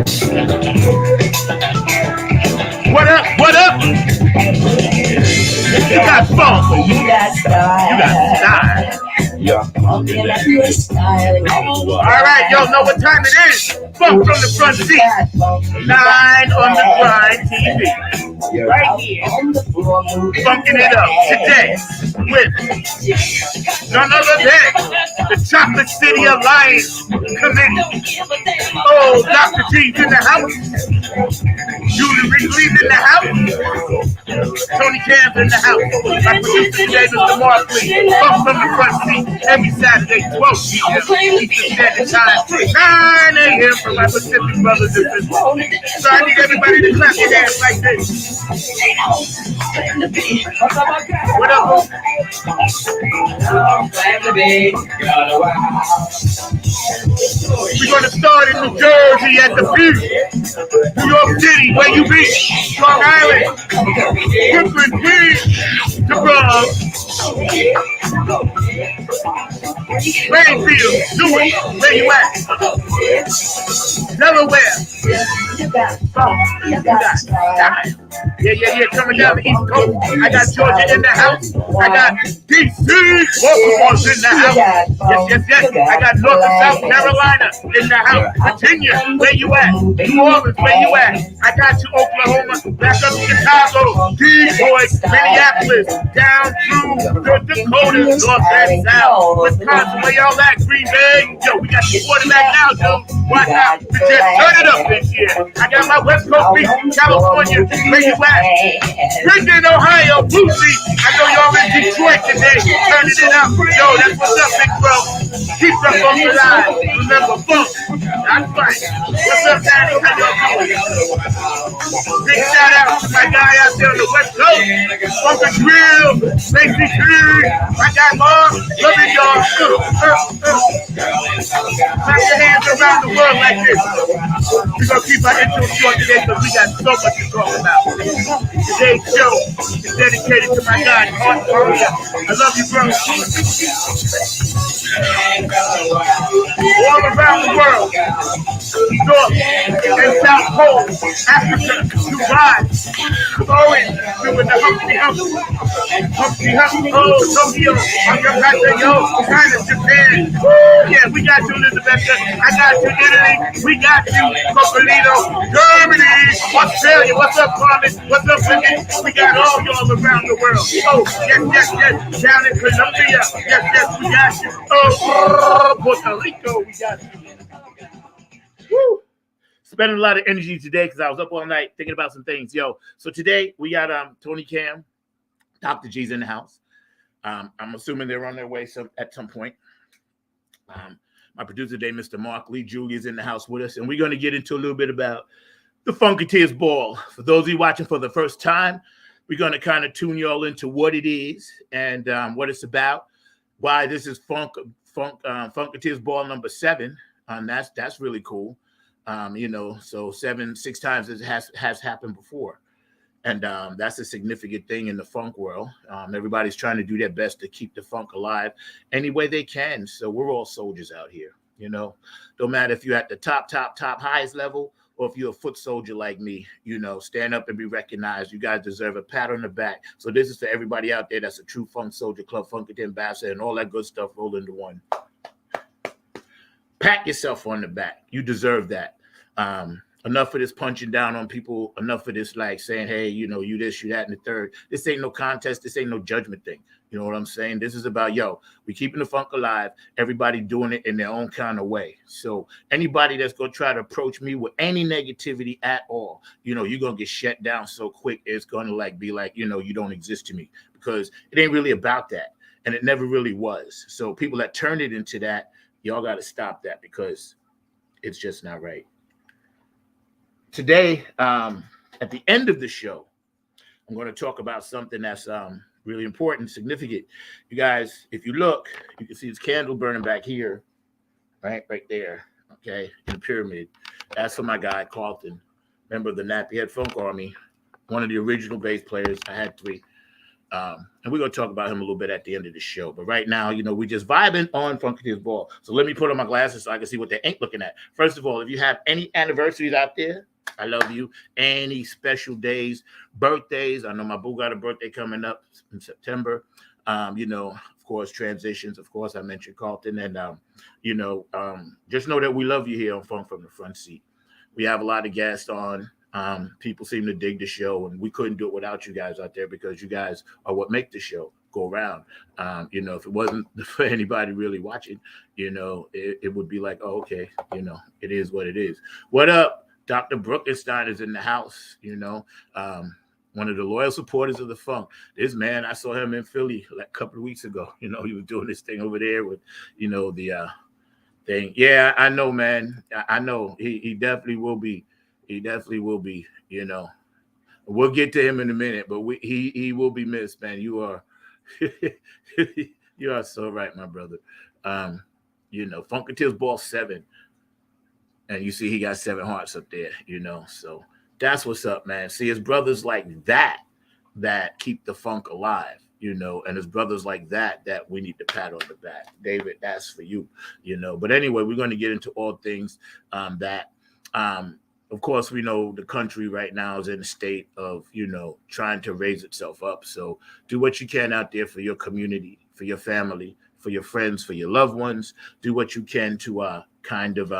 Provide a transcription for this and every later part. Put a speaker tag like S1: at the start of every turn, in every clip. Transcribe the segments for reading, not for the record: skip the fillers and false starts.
S1: What up? What up? You got funk.
S2: You got style.
S1: You got style.
S2: You're funky like your style.
S1: All right, y'all know what time it is. Funk from the front seat. 9 on the Grind TV. Right here. Funking it up today with none other than the Chocolate City Alliance Committee. Oh, Dr. G's in the house. Julie Wrigley's in the house. Tony Cam's in the house. My producer today, Mr. Markley. Funk from the front seat every Saturday, 12 p.m. Eastern Standard Time, 9 a.m. for my Pacific brothers and sisters. So I need everybody to clap your hands like this. What up? We're going to start in New Jersey at the Beach, New York City, where you be, Long Island, Brooklyn, Queens, the Bronx, Plainfield, Newark, where you at? Delaware. You got style. Yeah, coming down the East Coast. I got Georgia in the house. I got D.C. Baltimore's in the house. Yes. I got North and South Carolina in the house. Virginia, where you at? New Orleans, where you at? I got you, Oklahoma, back up Chicago, Detroit, Minneapolis, down through the Dakotas, North and South, Wisconsin, where y'all at? Green Bay. Yo, we got the quarterback now, dude. Watch out. We just turn it up this year. I got my West Coast beat, California, where you at? Bridgeton, Ohio, Boosie. I know y'all in Detroit today, turning it up. Yo, that's what's up, big bro. Keep the funk alive. Remember, funk. That's right. What's up, Daddy? How y'all doing? Big shout out to my guy out there on the West Coast. Funky Drill, Stacey Creed. My guy Mark. Loving y'all. Clap your hands around the world like this. We're going to keep our intro short today because we got so much to talk about. Today's show is dedicated to my guy, Art Maria. I love you, bro. All around the world, North and South Pole, Africa, Dubai, Owen, doing the Humpty Hump. Oh, Tokyo, I'm your pastor, yo, China, Japan. Woo, yeah, we got you, Elizabeth. I got you, Italy. We got you, Copolino, Germany, Australia. What's up, Carmen? What's up, women? We got all y'all around the world. Oh, yes. Down in Colombia. Yes, we got you. Oh, Puerto Rico, we got you. Woo. Spending a lot of energy today because I was up all night thinking about some things. Yo, so today we got Tony Cam, Dr. G's in the house. I'm assuming they're on their way at some point. My producer today, Mr. Mark Lee Julie, is in the house with us, and we're going to get into a little bit about the Funketeers Ball. For those of you watching for the first time, we're going to kind of tune you all into what it is and what it's about, why this is Funketeers Ball number 7. That's really cool. So 6 times it has happened before. And that's a significant thing in the funk world. Everybody's trying to do their best to keep the funk alive any way they can. So we're all soldiers out here, Don't matter if you're at the top, highest level, or if you're a foot soldier like me, stand up and be recognized. You guys deserve a pat on the back. So this is for everybody out there that's a true funk soldier, Club Funkity ambassador, and all that good stuff rolled into one. Pat yourself on the back. You deserve that. Enough of this punching down on people. Enough of this like saying, hey, you this, you that, and the third. This ain't no contest. This ain't no judgment thing. You know what I'm saying? This is about, we keeping the funk alive. Everybody doing it in their own kind of way. So anybody that's going to try to approach me with any negativity at all, you're going to get shut down so quick. It's going to be like, you don't exist to me, because it ain't really about that. And it never really was. So people that turn it into that, y'all got to stop that, because it's just not right. Today, at the end of the show, I'm going to talk about something that's really important, significant. You guys, if you look, you can see this candle burning back here, right there, okay, in the pyramid. That's for my guy, Carlton, member of the Nappy Head Funk Army, one of the original bass players. I had 3. And we're going to talk about him a little bit at the end of the show. But right now, we just vibing on Funky Tears Ball. So let me put on my glasses so I can see what they ain't looking at. First of all, if you have any anniversaries out there, I love you. Any special days, birthdays. I know my boo got a birthday coming up in September. Of course, transitions. Of course, I mentioned Carlton. And, just know that we love you here on Funk from the Front Seat. We have a lot of guests on. People seem to dig the show, and we couldn't do it without you guys out there because you guys are what make the show go around. If it wasn't for anybody really watching, it would be like, oh, okay, it is what it is. What up? Dr. Bruckenstein is in the house, one of the loyal supporters of the Funk. This man, I saw him in Philly like a couple of weeks ago. He was doing this thing over there with, the thing. Yeah, I know, man. I know. He definitely will be. He definitely will be, We'll get to him in a minute, but he will be missed, man. You are you are so right, my brother. Funketeers Ball 7. And you see he got 7 hearts up there, So that's what's up, man. See, it's brothers like that keep the funk alive, and it's brothers like that we need to pat on the back. David, that's for you, But anyway, we're going to get into all things that of course, we know the country right now is in a state of, trying to raise itself up. So do what you can out there for your community, for your family, for your friends, for your loved ones. Do what you can to kind of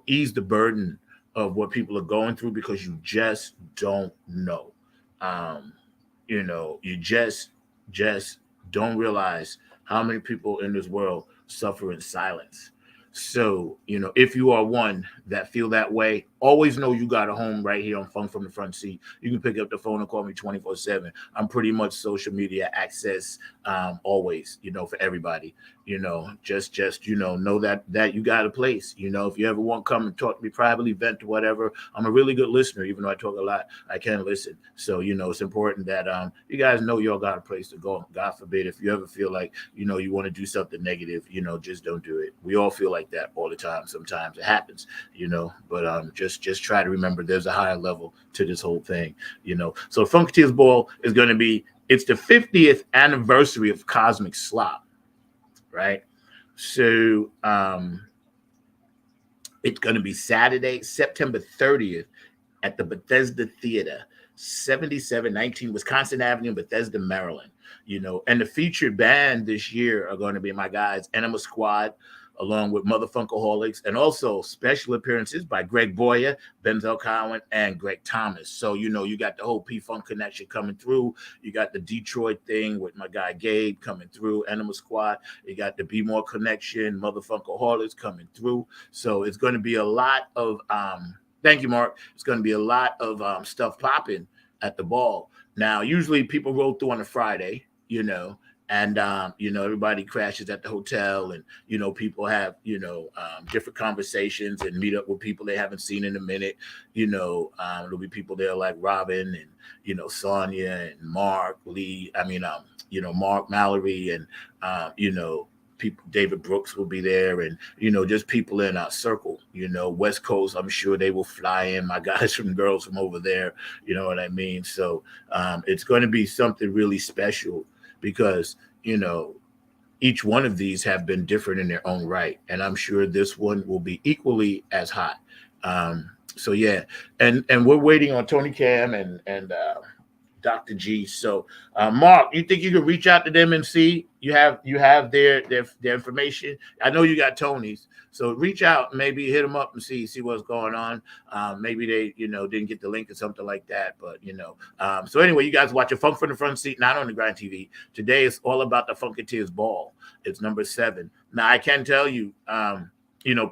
S1: ease the burden of what people are going through because you just don't know. You just don't realize how many people in this world suffer in silence. So, if you are one that feel that way, always know you got a home right here on Funk from the Front Seat. You can pick up the phone and call me 24/7. I'm pretty much social media access always, for everybody. Just know that you got a place. If you ever want to come and talk to me privately, vent or whatever, I'm a really good listener. Even though I talk a lot, I can listen. So, it's important that you guys know y'all got a place to go. God forbid if you ever feel like, you want to do something negative, just don't do it. We all feel like that all the time. Sometimes it happens, but just try to remember there's a higher level to this whole thing, So Funketeers Ball is going to be, it's the 50th anniversary of Cosmic Slop, right? So it's going to be Saturday, September 30th at the Bethesda Theater, 7719 Wisconsin Avenue, Bethesda, Maryland. And the featured band this year are going to be my guys, Enema Squad, along with Motherfunkaholics, and also special appearances by Greg Boyer, Benzel Cowan, and Greg Thomas. So, you got the whole P-Funk connection coming through. You got the Detroit thing with my guy Gabe coming through, Enema Squad. You got the Be More connection, Motherfunkaholics coming through. So it's going to be a lot of, thank you, Mark. It's going to be a lot of stuff popping at the ball. Now, usually people roll through on a Friday, and everybody crashes at the hotel, and people have different conversations and meet up with people they haven't seen in a minute. There'll be people there like Robin and Sonia and Mark Lee. Mark Mallory and people. David Brooks will be there, and just people in our circle. West Coast, I'm sure they will fly in. My guys from girls from over there. You know what I mean? So it's going to be something really special. Because, each one of these have been different in their own right. And I'm sure this one will be equally as hot. So, yeah. And we're waiting on Tony Cam and Dr. G. So, Mark, you think you can reach out to them and see? You have their information? I know you got Tony's. So reach out, maybe hit them up and see what's going on. Maybe they, didn't get the link or something like that. But, so anyway, you guys watch a Funk from the Front Seat, not on the Grind TV. Today it's all about the Funketeers Ball. It's number 7. Now, I can tell you,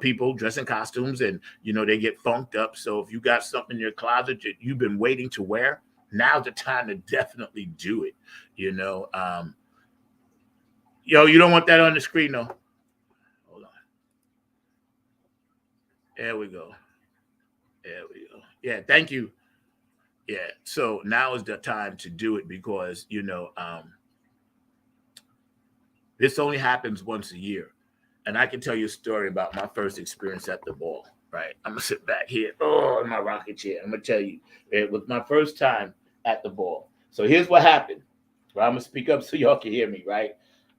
S1: people dress in costumes and, they get funked up. So if you got something in your closet that you've been waiting to wear, now's the time to definitely do it. You don't want that on the screen, though. Hold on. There we go. Yeah, thank you. Yeah, so now is the time to do it because, this only happens once a year. And I can tell you a story about my first experience at the ball, right? I'm going to sit back here, in my rocket chair. I'm going to tell you, it was my first time at the ball.
S3: So here's what happened. Right, I'm gonna speak up so y'all can hear me. Right,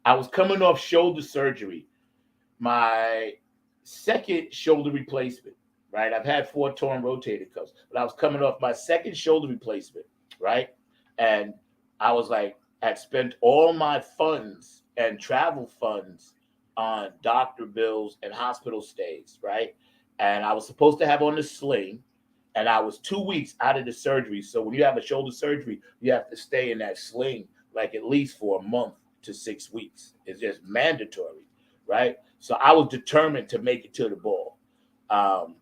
S3: I was coming off shoulder surgery, my second shoulder replacement. Right, I've had 4 torn rotator cuffs, but I was coming off my second shoulder replacement. Right, and I was like, had spent all my funds and travel funds on doctor bills and hospital stays. Right, and I was supposed to have on the sling, and I was 2 weeks out of the surgery. So when you have a shoulder surgery, you have to stay in that sling like at least for a month to 6 weeks. It's just mandatory, right? So I was determined to make it to the ball. Um,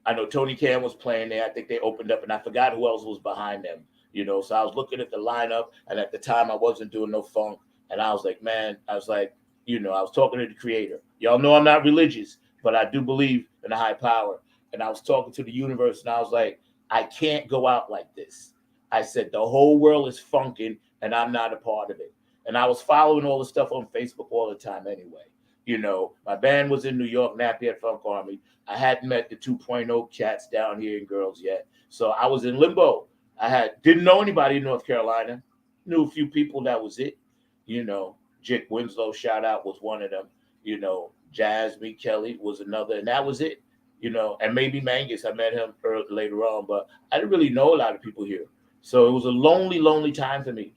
S3: I know Tony Khan was playing there. I think they opened up, and I forgot who else was behind them. So I was looking at the lineup, and at the time I wasn't doing no funk, and I was like, man, I was like, I was talking to the creator. Y'all know I'm not religious, but I do believe in a high power. And I was talking to the universe, and I was like, I can't go out like this. I said, the whole world is funking, and I'm not a part of it. And I was following all the stuff on Facebook all the time anyway. My band was in New York, Nappy at Funk Army. I hadn't met the 2.0 cats down here in girls yet. So I was in limbo. Didn't know anybody in North Carolina. Knew a few people, that was it. Jick Winslow, shout out, was one of them. Jasmine Kelly was another, and that was it. And maybe Mangus, I met him later on, but I didn't really know a lot of people here. So it was a lonely, lonely time for me.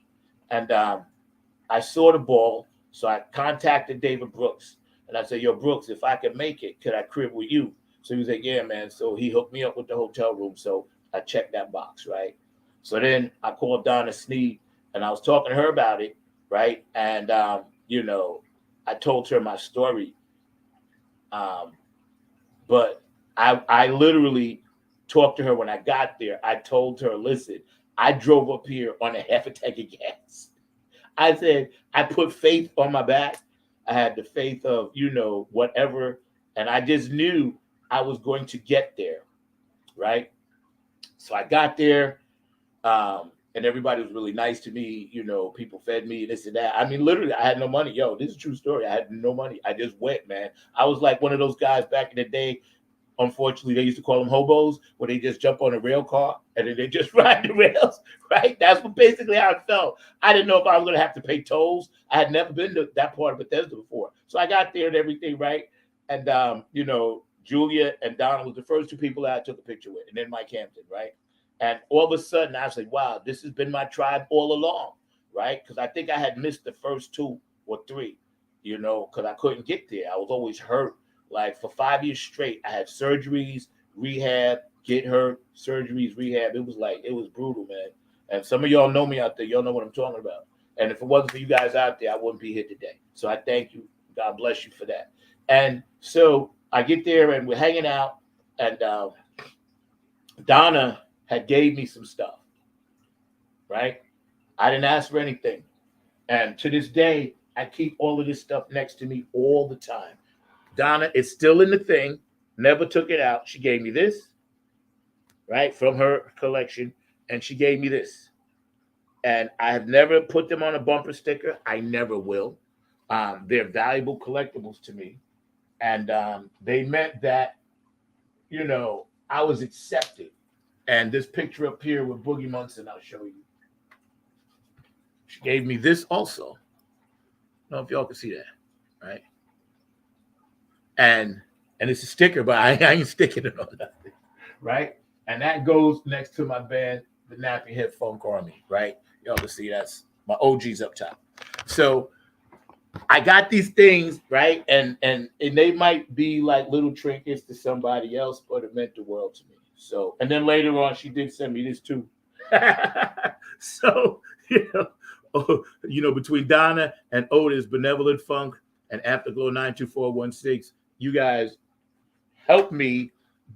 S3: And I saw the ball, so I contacted David Brooks. And I said, yo, Brooks, if I could make it, could I crib with you? So he was like, yeah, man. So he hooked me up with the hotel room. So I checked that box, right? So then I called Donna Sneed, and I was talking to her about it, right? And, I told her my story. But I literally talked to her when I got there. I told her, listen, I drove up here on a half a tank of gas. I said, I put faith on my back. I had the faith of, whatever. And I just knew I was going to get there, right? So I got there, and everybody was really nice to me. People fed me, this and that. I mean, literally, I had no money. Yo, this is a true story. I had no money. I just went, man. I was like one of those guys back in the day. Unfortunately, they used to call them hobos, where they just jump on a rail car and then they just ride the rails, right? That's basically how it felt. I didn't know if I was going to have to pay tolls. I had never been to that part of Bethesda before. So I got there and everything, right? And, Julia and Donna was the first 2 people that I took a picture with, and then Mike Hampton, right? And all of a sudden, I was like, wow, this has been my tribe all along, right? Because I think I had missed the first 2 or 3, because I couldn't get there. I was always hurt. Like for 5 years straight, I had surgeries, rehab, get hurt, surgeries, rehab. It was brutal, man. And some of y'all know me out there. Y'all know what I'm talking about. And if it wasn't for you guys out there, I wouldn't be here today. So I thank you. God bless you for that. And so I get there and we're hanging out, and Donna had gave me some stuff, right? I didn't ask for anything. And to this day, I keep all of this stuff next to me all the time. Donna is still in the thing, never took it out. She gave me this, right, from her collection, and she gave me this. And I have never put them on a bumper sticker. I never will. They're valuable collectibles to me. And they meant that, I was accepted. And this picture up here with Boogie Munson, I'll show you. She gave me this also. I don't know if y'all can see that, right? And it's a sticker, but I ain't sticking it on nothing, right? And that goes next to my band, the Nappy Head Funk Army, right? Y'all can see that's my OGs up top. So I got these things, right? And they might be like little trinkets to somebody else, but it meant the world to me. So, and then later on, she did send me this too. So, between Donna and Otis, Benevolent Funk, and Afterglow 92416, you guys helped me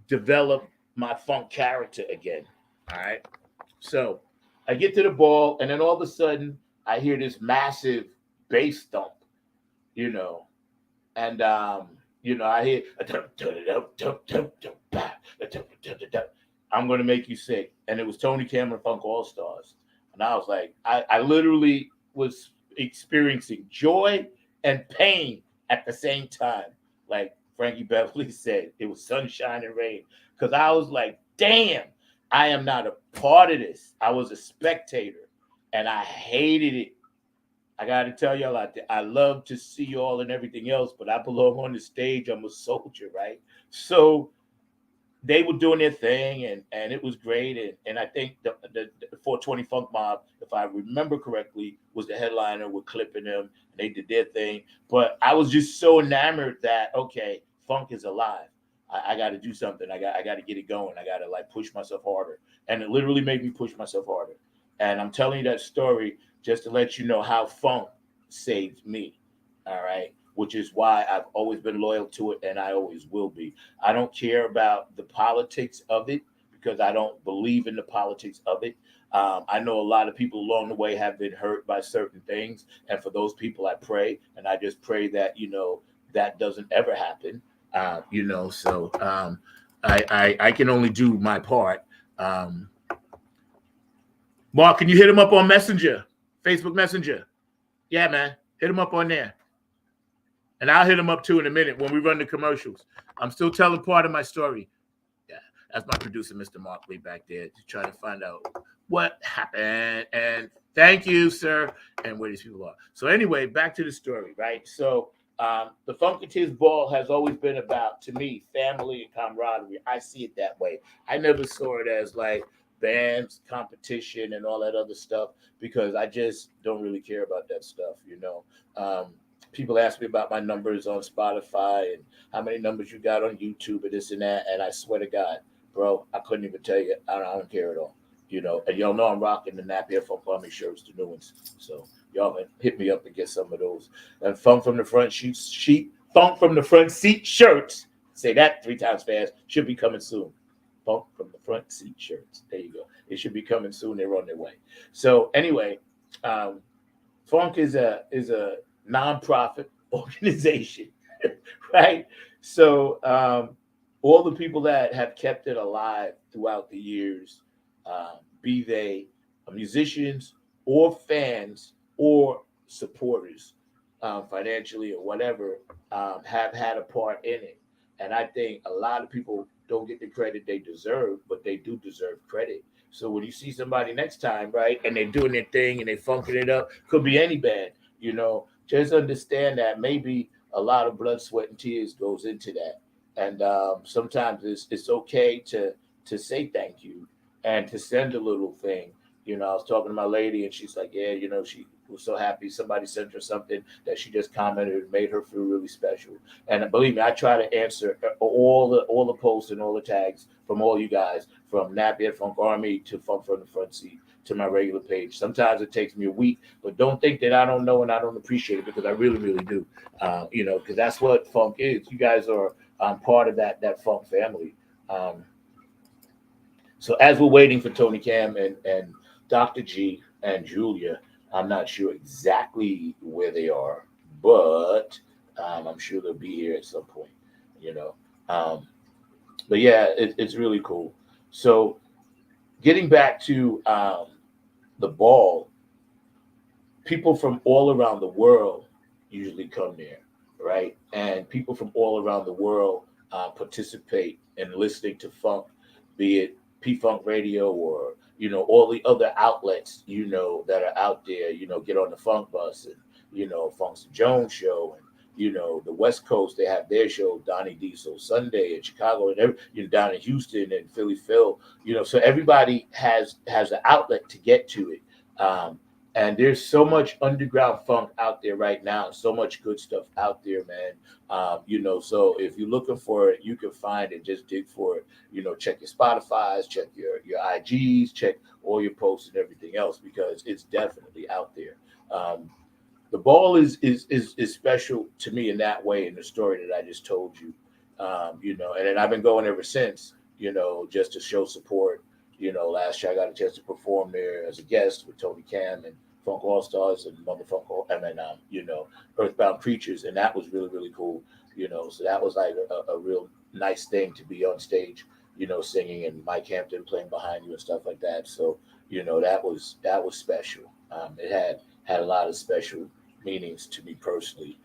S3: develop my funk character again. All right. So I get to the ball, and then all of a sudden I hear this massive bass thump, and I hear I'm gonna make you sick. And it was Tony Cameron Funk All Stars. And I was like, I literally was experiencing joy and pain at the same time. Like Frankie Beverly said, it was sunshine and rain. Because I was like, damn, I am not a part of this. I was a spectator. and I hated it. I got to tell y'all out there, I love to see y'all and everything else, but I belong on the stage. I'm a soldier, right? So they were doing their thing, and it was great. And I think the 420 Funk Mob, if I remember correctly, was the headliner with Clipping them, and they did their thing. But I was just so enamored that, okay, funk is alive. I got to do something. I got to get it going. I got to like push myself harder, and it literally made me push myself harder. And I'm telling you that story just to let you know how funk saved me. All right, which is why I've always been loyal to it, and I always will be. I don't care about the politics of it because I don't believe in the politics of it. I know a lot of people along the way have been hurt by certain things, and for those people, I pray, and I just pray that that doesn't ever happen. So I can only do my part. Mark, can you hit him up on Messenger, Facebook Messenger? Yeah, man, hit him up on there. And I'll hit him up too in a minute when we run the commercials. I'm still telling part of my story. Yeah, that's my producer, Mr. Mark Lee, back there, to try to find out what happened. And thank you, sir, and where these people are. So anyway, back to the story, right? So the Funketeers Ball has always been about, to me, family and camaraderie. I see it that way. I never saw it as like bands, competition, and all that other stuff because I just don't really care about that stuff, People ask me about my numbers on Spotify and how many numbers you got on YouTube and this and that. And I swear to God, bro, I couldn't even tell you. I don't care at all. And y'all know I'm rocking the Napier Funk Army shirts, the new ones. So y'all can hit me up and get some of those. And Funk from the Front Funk from the Front Seat shirts. Say that 3 times fast. Should be coming soon. Funk from the Front Seat shirts. There you go. It should be coming soon. They're on their way. So anyway, Funk is a nonprofit organization, right? So all the people that have kept it alive throughout the years, be they musicians or fans or supporters, financially or whatever, have had a part in it. And I think a lot of people don't get the credit they deserve, but they do deserve credit. So when you see somebody next time, right, and they're doing their thing and they're funking it up, could be any band, just understand that maybe a lot of blood, sweat, and tears goes into that. And sometimes it's okay to say thank you and to send a little thing. I was talking to my lady and she's like, yeah, she was so happy somebody sent her something that she just commented and made her feel really special. And believe me, I try to answer all the posts and all the tags from all you guys, from Napier Funk Army to Funk from the Front Seat to my regular page. Sometimes it takes me a week, but don't think that I don't know and I don't appreciate it because I really, really do. Because that's what funk is. You guys are part of that funk family. So as we're waiting for Tony Cam and Dr. G and Julia, I'm not sure exactly where they are, but I'm sure they'll be here at some point, But yeah, it's really cool. So getting back to the ball, people from all around the world usually come there, right? And people from all around the world participate in listening to funk, be it P-Funk Radio or, all the other outlets, that are out there, get on the funk bus and, Funk's Jones show. And, the West Coast, they have their show, Donnie Diesel Sunday in Chicago and down in Houston and Philly Phil, so everybody has an outlet to get to it. And there's so much underground funk out there right now, so much good stuff out there, man. So if you're looking for it, you can find it. Just dig for it. Check your Spotify's, check your IGs, check all your posts and everything else because it's definitely out there. The ball is special to me in that way in the story that I just told you. And then I've been going ever since. Just to show support. Last year I got a chance to perform there as a guest with Tony Cam and Funk All Stars and Motherfunk, and then Earthbound Preachers, and that was really, really cool. So that was like a real nice thing to be on stage, singing and Mike Hampton playing behind you and stuff like that. So that was special. It had a lot of special meanings to me personally,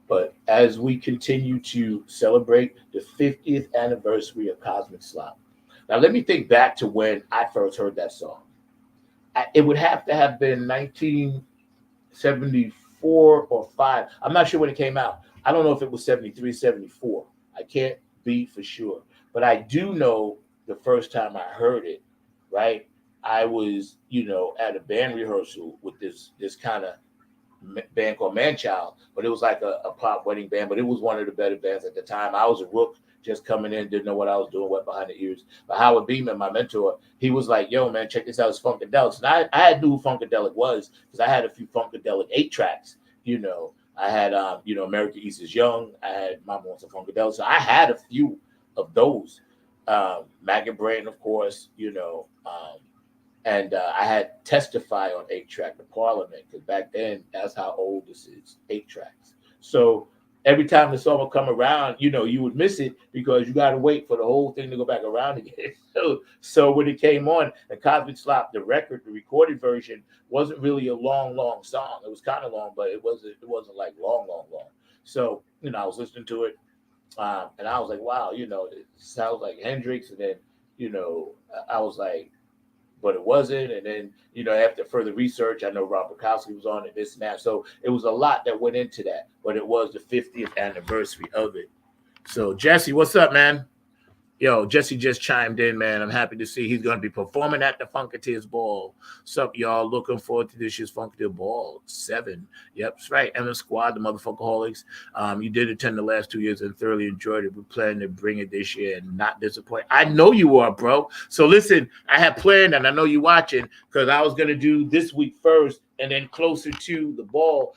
S3: But as we continue to celebrate the 50th anniversary of Cosmic Slop. Now, let me think back to when I first heard that song. It would have to have been 1974 or 5. I'm not sure when it came out. I don't know if it was 73, 74. I can't be for sure. But I do know the first time I heard it, right? I was, at a band rehearsal with this kind of band called Manchild, but it was like a pop wedding band, but it was one of the better bands at the time. I was a rook just coming in, didn't know what I was doing, wet behind the ears. But Howard Beeman, my mentor, he was like, yo, man, check this out, it's Funkadelic. And I had knew who Funkadelic was because I had a few Funkadelic 8 tracks, I had, America East is Young. I had Mama Wants a Funkadelic. So I had a few of those. Maggot Brain, of course, and I had Testify on 8-track, the Parliament, because back then, that's how old this is, 8 tracks. So every time the song would come around, you would miss it because you got to wait for the whole thing to go back around again. So when it came on, the Cosmic Slop, the recorded version, wasn't really a long song. It was kind of long, but it wasn't like long. So, I was listening to it, and I was like, wow, it sounds like Hendrix. And then, I was like, but it wasn't. And then, after further research, I know Rob Bukowski was on it, this and that. So it was a lot that went into that, but it was the 50th anniversary of it. So Jesse, what's up, man? Yo, Jesse just chimed in, man. I'm happy to see he's going to be performing at the Funketeers Ball. What's up, y'all? Looking forward to this year's Funketeer Ball 7. Yep, that's right. Emma Squad, the Motherfuckaholics. You did attend the last 2 years and thoroughly enjoyed it. We're planning to bring it this year and not disappoint. I know you are, bro. So listen, I had planned, and I know you're watching, because I was going to do this week first, and then closer to the ball,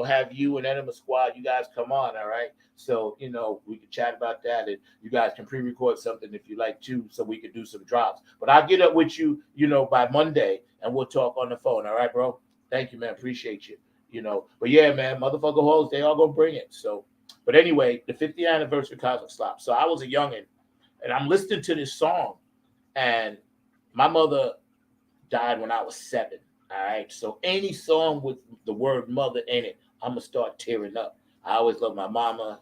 S3: have you and Enema Squad, you guys come on, all right? So, we can chat about that, and you guys can pre-record something if you like to, so we can do some drops. But I'll get up with you, by Monday, and we'll talk on the phone. All right, bro? Thank you, man. Appreciate you. But yeah, man, Motherfuckaholics, they all gonna bring it. So, but anyway, the 50th anniversary of Cosmic Slop. So I was a youngin', and I'm listening to this song, and my mother died when I was 7. All right. So any song with the word mother in it, I'm gonna start tearing up. I always love my mama,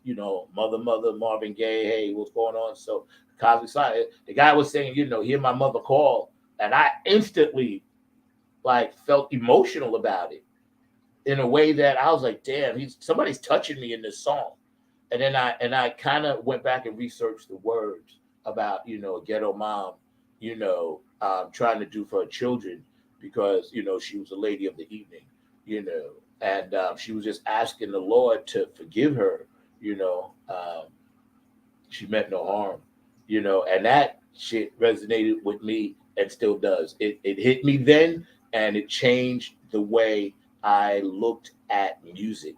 S3: mother, Marvin Gaye. Hey, what's going on? So Cosmic Slop, the guy was saying, hear my mother call, and I instantly felt emotional about it in a way that I was like, damn, somebody's touching me in this song. And then I kind of went back and researched the words about, a ghetto mom, trying to do for her children because, she was a lady of the evening, and she was just asking the Lord to forgive her, she meant no harm, and that shit resonated with me and still does. It hit me then, and it changed the way I looked at music,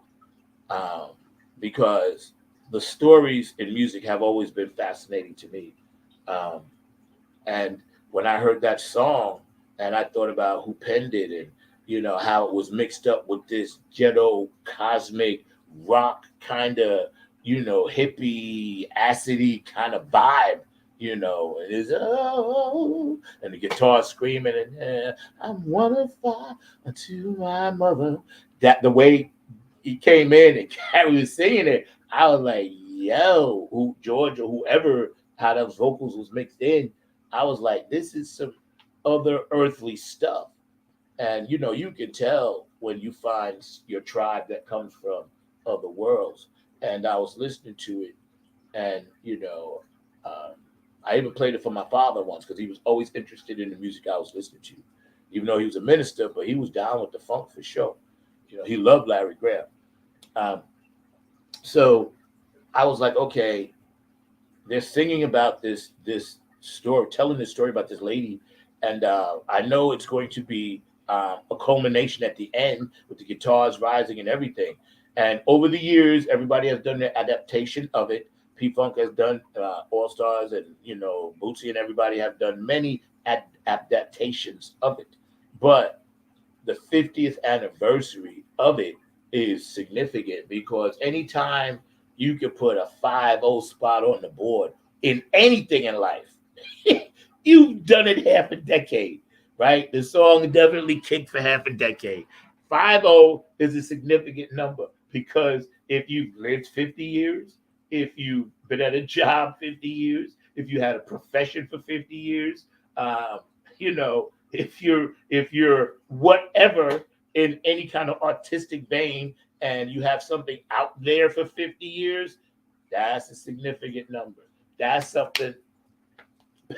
S3: because the stories in music have always been fascinating to me. And when I heard that song and I thought about who penned it and, how it was mixed up with this ghetto cosmic rock kind of, hippie, acidy kind of vibe, and it's, oh, and the guitar screaming and I'm one of 5 to my mother. That the way he came in and Carrie was singing it, I was like, yo, George or whoever, how those vocals was mixed in, I was like, this is some other earthly stuff. And, you can tell when you find your tribe that comes from other worlds. And I was listening to it, and, I even played it for my father once because he was always interested in the music I was listening to. Even though he was a minister, but he was down with the funk for sure. He loved Larry Graham. So I was like, okay, they're singing about this story, telling this story about this lady, and I know it's going to be a culmination at the end with the guitars rising and everything. And over the years, everybody has done their adaptation of it. P-Funk has done All Stars, and Bootsy and everybody have done many adaptations of it. But the 50th anniversary of it is significant because anytime you can put a 5-0 spot on the board in anything in life, you've done it half a decade, right? The song definitely kicked for half a decade. 5-0 is a significant number because if you've lived 50 years, if you've been at a job 50 years, if you had a profession for 50 years, if you're whatever in any kind of artistic vein and you have something out there for 50 years, that's a significant number. That's something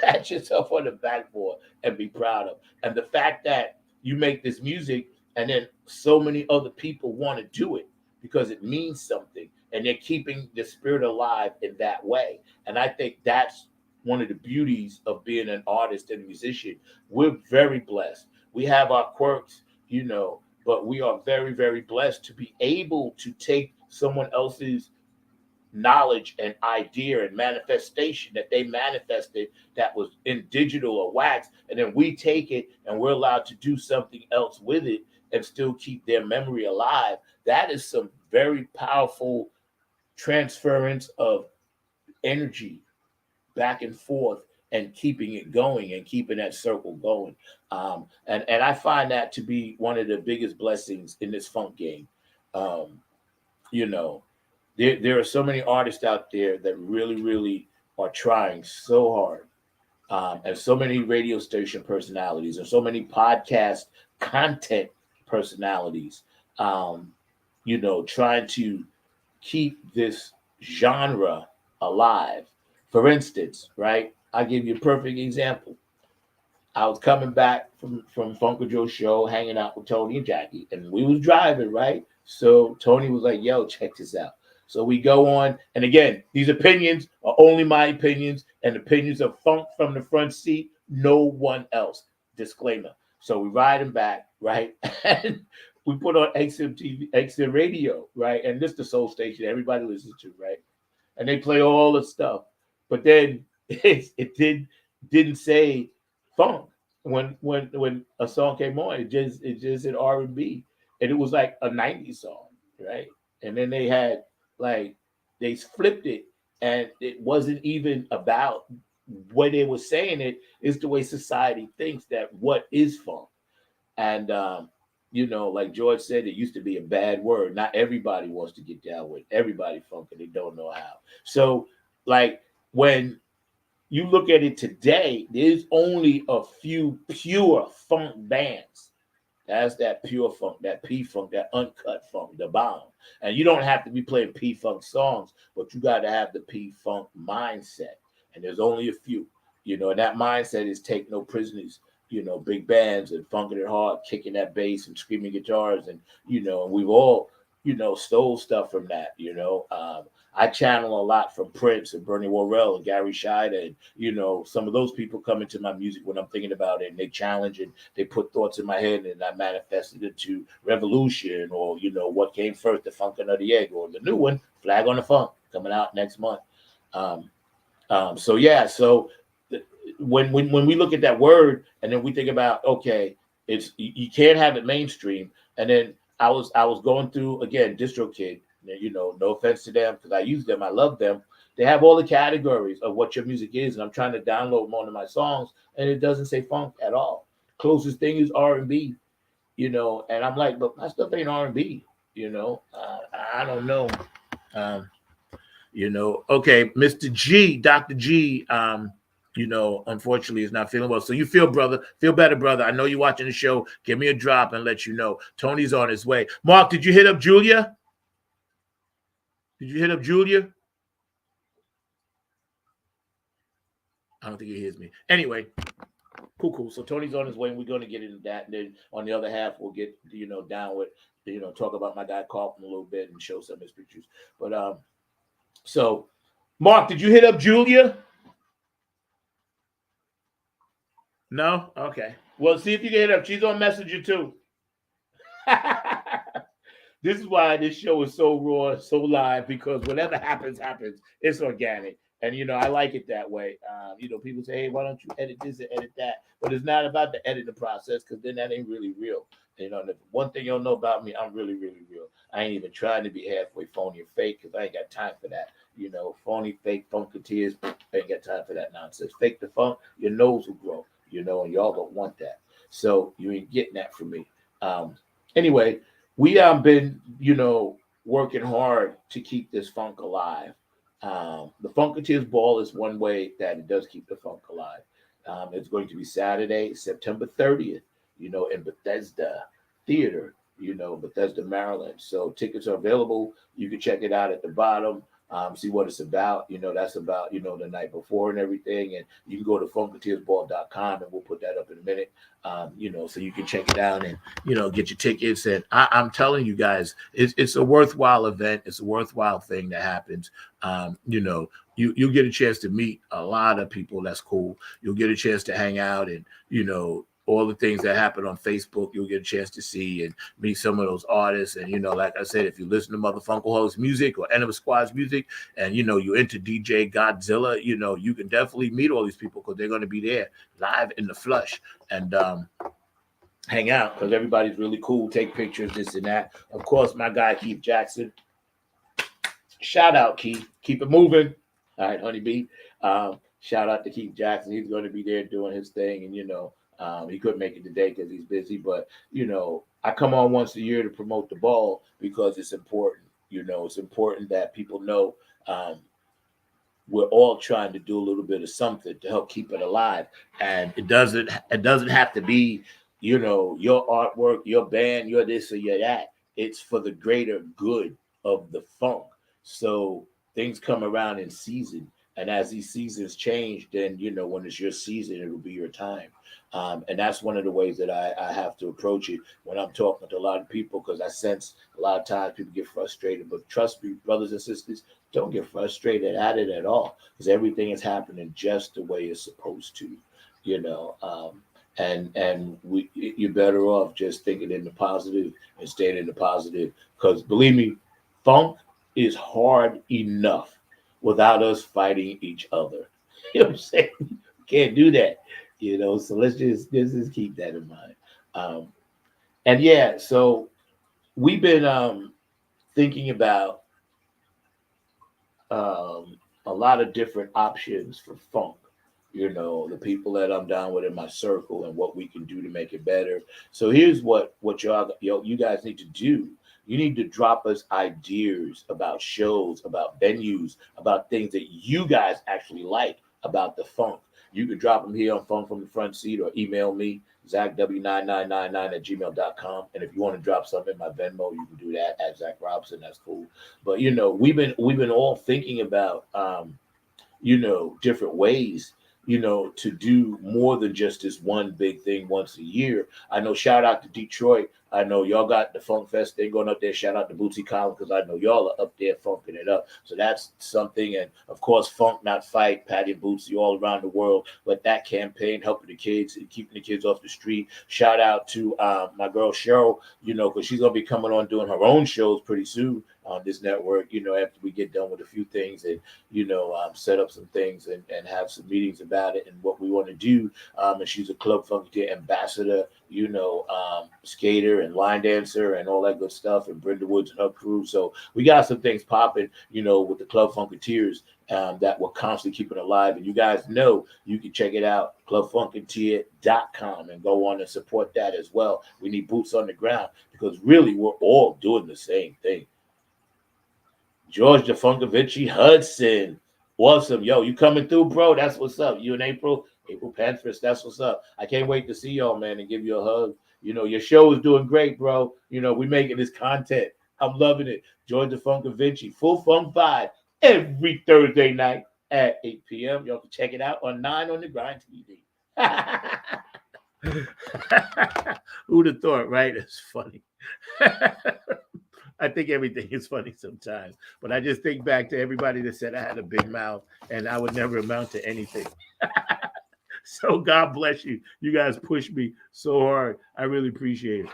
S3: pat yourself on the back for and be proud of. And the fact that you make this music and then so many other people want to do it because it means something and they're keeping the spirit alive in that way. And I think that's one of the beauties of being an artist and a musician. We're very blessed. We have our quirks, but we are very, very blessed to be able to take someone else's knowledge and idea and manifestation that they manifested that was in digital or wax, and then we take it and we're allowed to do something else with it and still keep their memory alive. That is some very powerful transference of energy back and forth and keeping it going and keeping that circle going. And I find that to be one of the biggest blessings in this funk game. Um, you know, there are so many artists out there that really, really are trying so hard, and so many radio station personalities, and so many podcast content personalities, trying to keep this genre alive. For instance, right? I'll give you a perfect example. I was coming back from Funko Joe's show, hanging out with Tony and Jackie, and we was driving, right? So Tony was like, "Yo, check this out." So we go on, and again, these opinions are only my opinions and opinions of Funk from the front seat, no one else. Disclaimer. So we ride him back, right? And we put on XM radio, right? And this is the soul station everybody listens to, right? And they play all the stuff, but then didn't say funk when a song came on. It just said R&B, and it was like a '90s song, right? And then they had like they flipped it, and it wasn't even about what they were saying. It's the way society thinks that what is funk, and like George said, it used to be a bad word. Not everybody wants to get down with everybody funk, and they don't know how. So, like when you look at it today, there's only a few pure funk bands. That's that pure funk, that P funk, that uncut funk, the bomb. And you don't have to be playing P funk songs, but you got to have the P funk mindset. And there's only a few, and that mindset is take no prisoners, big bands and funking it hard, kicking that bass and screaming guitars. And we've all, stole stuff from that. I channel a lot from Prince and Bernie Worrell and Gary Scheider, and some of those people come into my music when I'm thinking about it, and they challenge and they put thoughts in my head, and I manifested it to Revolution, or what came first, the Funk or the Egg, or the new one, Flag on the Funk, coming out next month. So yeah, so when we look at that word, and then we think about, okay, it's you can't have it mainstream, and then I was going through again DistroKid. No offense to them because I use them. I love them. They have all the categories of what your music is, and I'm trying to download one of my songs, and it doesn't say funk at all. Closest thing is R&B, and I'm like, but my stuff ain't R&B, I don't know. Okay, Mr. G, Dr. G, unfortunately is not feeling well. So you feel better, brother. I know you're watching the show. Give me a drop and let you know. Tony's on his way. Mark, did you hit up Julia? Did you hit up Julia? I don't think he hears me. Anyway, cool. So Tony's on his way, and we're going to get into that. And then on the other half, we'll get, down with, talk about my guy Carlton a little bit and show some of his pictures. But, so, Mark, did you hit up Julia? No? Okay. Well, see if you can hit up. She's on Messenger, too. This is why this show is so raw, so live, because whatever happens, it's organic. And, I like it that way. People say, hey, why don't you edit this and edit that? But it's not about the editing process, because then that ain't really real. The one thing you'll know about me, I'm really, really real. I ain't even trying to be halfway phony or fake, because I ain't got time for that. Phony, fake, funketeers, I ain't got time for that nonsense. Fake the funk, your nose will grow, and y'all don't want that. So you ain't getting that from me. Anyway, we have been, working hard to keep this funk alive. The Funketeers Ball is one way that it does keep the funk alive. It's going to be Saturday, September 30th, in Bethesda Theater, Bethesda, Maryland. So tickets are available. You can check it out at the bottom. See what it's about. That's about, the night before and everything. And you can go to funkatiersball.com and we'll put that up in a minute, so you can check it out and, get your tickets. And I'm telling you guys, it's a worthwhile event. It's a worthwhile thing that happens. You'll get a chance to meet a lot of people. That's cool. You'll get a chance to hang out and, all the things that happen on Facebook, you'll get a chance to see and meet some of those artists. And, like I said, if you listen to Mother Funkelho's music or Enema Squad's music and, you're into DJ Godzilla, you can definitely meet all these people because they're going to be there live in the flesh and hang out because everybody's really cool, take pictures, this and that. Of course, my guy, Keith Jackson. Shout out, Keith. Keep it moving. All right, Honeybee. Shout out to Keith Jackson. He's going to be there doing his thing. And, he couldn't make it today because he's busy. But, I come on once a year to promote the ball because it's important. It's important that people know we're all trying to do a little bit of something to help keep it alive. And it doesn't have to be, your artwork, your band, your this or your that. It's for the greater good of the funk. So things come around in season. And as these seasons change, then, when it's your season, it'll be your time. And that's one of the ways that I have to approach it when I'm talking to a lot of people, because I sense a lot of times people get frustrated. But trust me, brothers and sisters, don't get frustrated at it at all, because everything is happening just the way it's supposed to, and you're better off just thinking in the positive and staying in the positive, because believe me, funk is hard enough without us fighting each other. You know what I'm saying? Can't do that. So let's just keep that in mind. And yeah, so we've been thinking about a lot of different options for funk. The people that I'm down with in my circle and what we can do to make it better. So here's what you guys need to do. You need to drop us ideas about shows, about venues, about things that you guys actually like about the funk. You can drop them here on Funk from the Front Seat or email me, ZachW9999@gmail.com. And if you want to drop something in my Venmo, you can do that at Zach Robinson. That's cool. But, we've been all thinking about, different ways, to do more than just this one big thing once a year. I know, shout out to Detroit. I know y'all got the Funk Fest thing going up there. Shout out to Bootsy Collins, because I know y'all are up there funking it up. So that's something. And of course, Funk Not Fight, Patty and Bootsy all around the world. But that campaign, helping the kids and keeping the kids off the street. Shout out to my girl Cheryl, because she's going to be coming on doing her own shows pretty soon on this network, after we get done with a few things and, set up some things and have some meetings about it and what we want to do. And she's a Club Funketeer ambassador, skater and line dancer and all that good stuff, and Brenda Woods and her crew. So we got some things popping, with the Club Funketeers that we're constantly keeping alive. And you guys know you can check it out, clubfunketeer.com, and go on and support that as well. We need boots on the ground, because really we're all doing the same thing. George DeFunkovici Hudson. Awesome. Yo, you coming through, bro? That's what's up. You and April Panthers, that's what's up. I can't wait to see y'all, man, and give you a hug. Your show is doing great, bro. We making this content. I'm loving it. George DeFunkovici, Full Funk Vibe, every Thursday night at 8 p.m. Y'all can check it out on 9 on the Grind TV. Who'd have thought, right? It's funny. I think everything is funny sometimes, but I just think back to everybody that said I had a big mouth and I would never amount to anything. So God bless you. You guys push me so hard. I really appreciate it.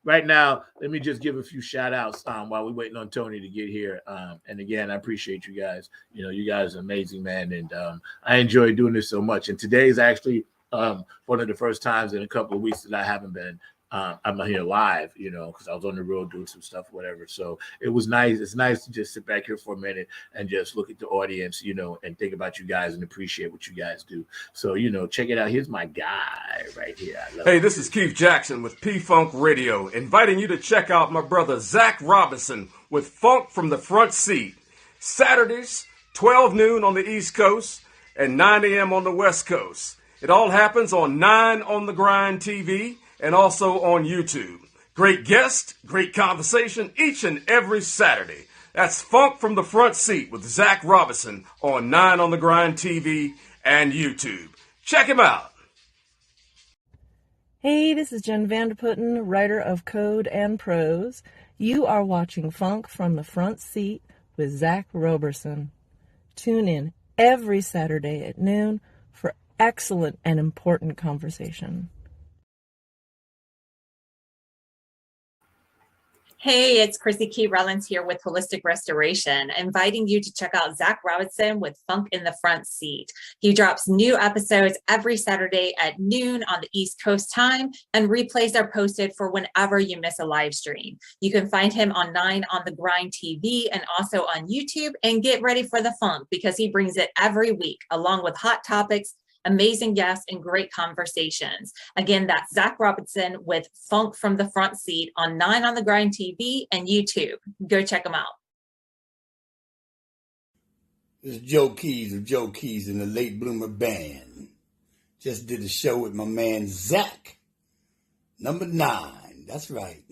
S3: Right now, let me just give a few shout outs while we're waiting on Tony to get here. And again, I appreciate you guys. You guys are amazing, man. And I enjoy doing this so much. And today is actually one of the first times in a couple of weeks that I haven't been I'm here live, because I was on the road doing some stuff, whatever. So it was nice. It's nice to just sit back here for a minute and just look at the audience, and think about you guys and appreciate what you guys do. So, check it out. Here's my guy right here.
S4: Hey, this is Keith Jackson with P-Funk Radio, inviting you to check out my brother Zach Robinson with Funk from the Front Seat. Saturdays, 12 noon on the East Coast and 9 a.m. on the West Coast. It all happens on 9 on the Grind TV and also on YouTube. Great guests, great conversation each and every Saturday. That's Funk from the Front Seat with Zach Robinson on 9 on the Grind TV and YouTube. Check him out.
S5: Hey, this is Jen Vanderputten, writer of Code and Prose. You are watching Funk from the Front Seat with Zach Roberson. Tune in every Saturday at noon for excellent and important conversation.
S6: Hey, it's Chrissy Key Rollins here with Holistic Restoration, inviting you to check out Zach Robinson with Funk in the Front Seat. He drops new episodes every Saturday at noon on the East Coast time, and replays are posted for whenever you miss a live stream. You can find him on 9 on the Grind TV and also on YouTube, and get ready for the funk because he brings it every week, along with hot topics, amazing guests, and great conversations. Again, that's Zach Robinson with Funk from the Front Seat on 9 on the Grind TV and YouTube. Go check them out.
S7: This is Joe Keys of Joe Keys and the Late Bloomer Band. Just did a show with my man Zach. Number 9. That's right.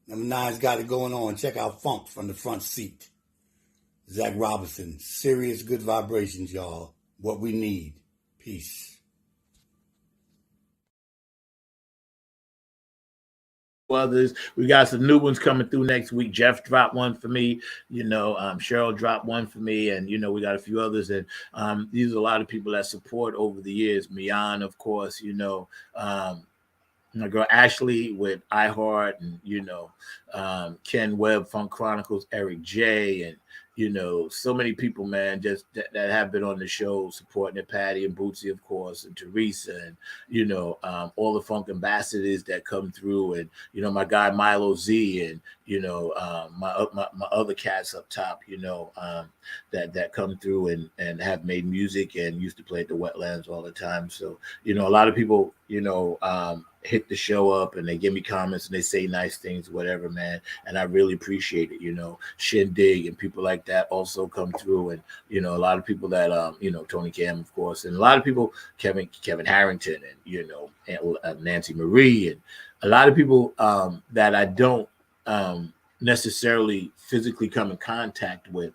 S7: Number 9's got it going on. Check out Funk from the Front Seat. Zach Robinson. Serious good vibrations, y'all. What we need. Peace.
S3: Others, we got some new ones coming through next week. Jeff dropped one for me, Cheryl dropped one for me, and we got a few others. And these are a lot of people that support over the years. Mian, of course, my girl Ashley with iHeart, and Ken Webb, Funk Chronicles, Eric J, and so many people, man, just that have been on the show supporting it. Patty and Bootsy, of course, and Teresa, and all the funk ambassadors that come through, and my guy Milo Z, and my other cats up top, that come through and have made music and used to play at the Wetlands all the time. So a lot of people hit the show up and they give me comments and they say nice things, whatever, man. And I really appreciate it. Shindig and people like that also come through, and a lot of people that Tony Cam, of course, and a lot of people, Kevin Harrington, and Nancy Marie, and a lot of people that I don't necessarily physically come in contact with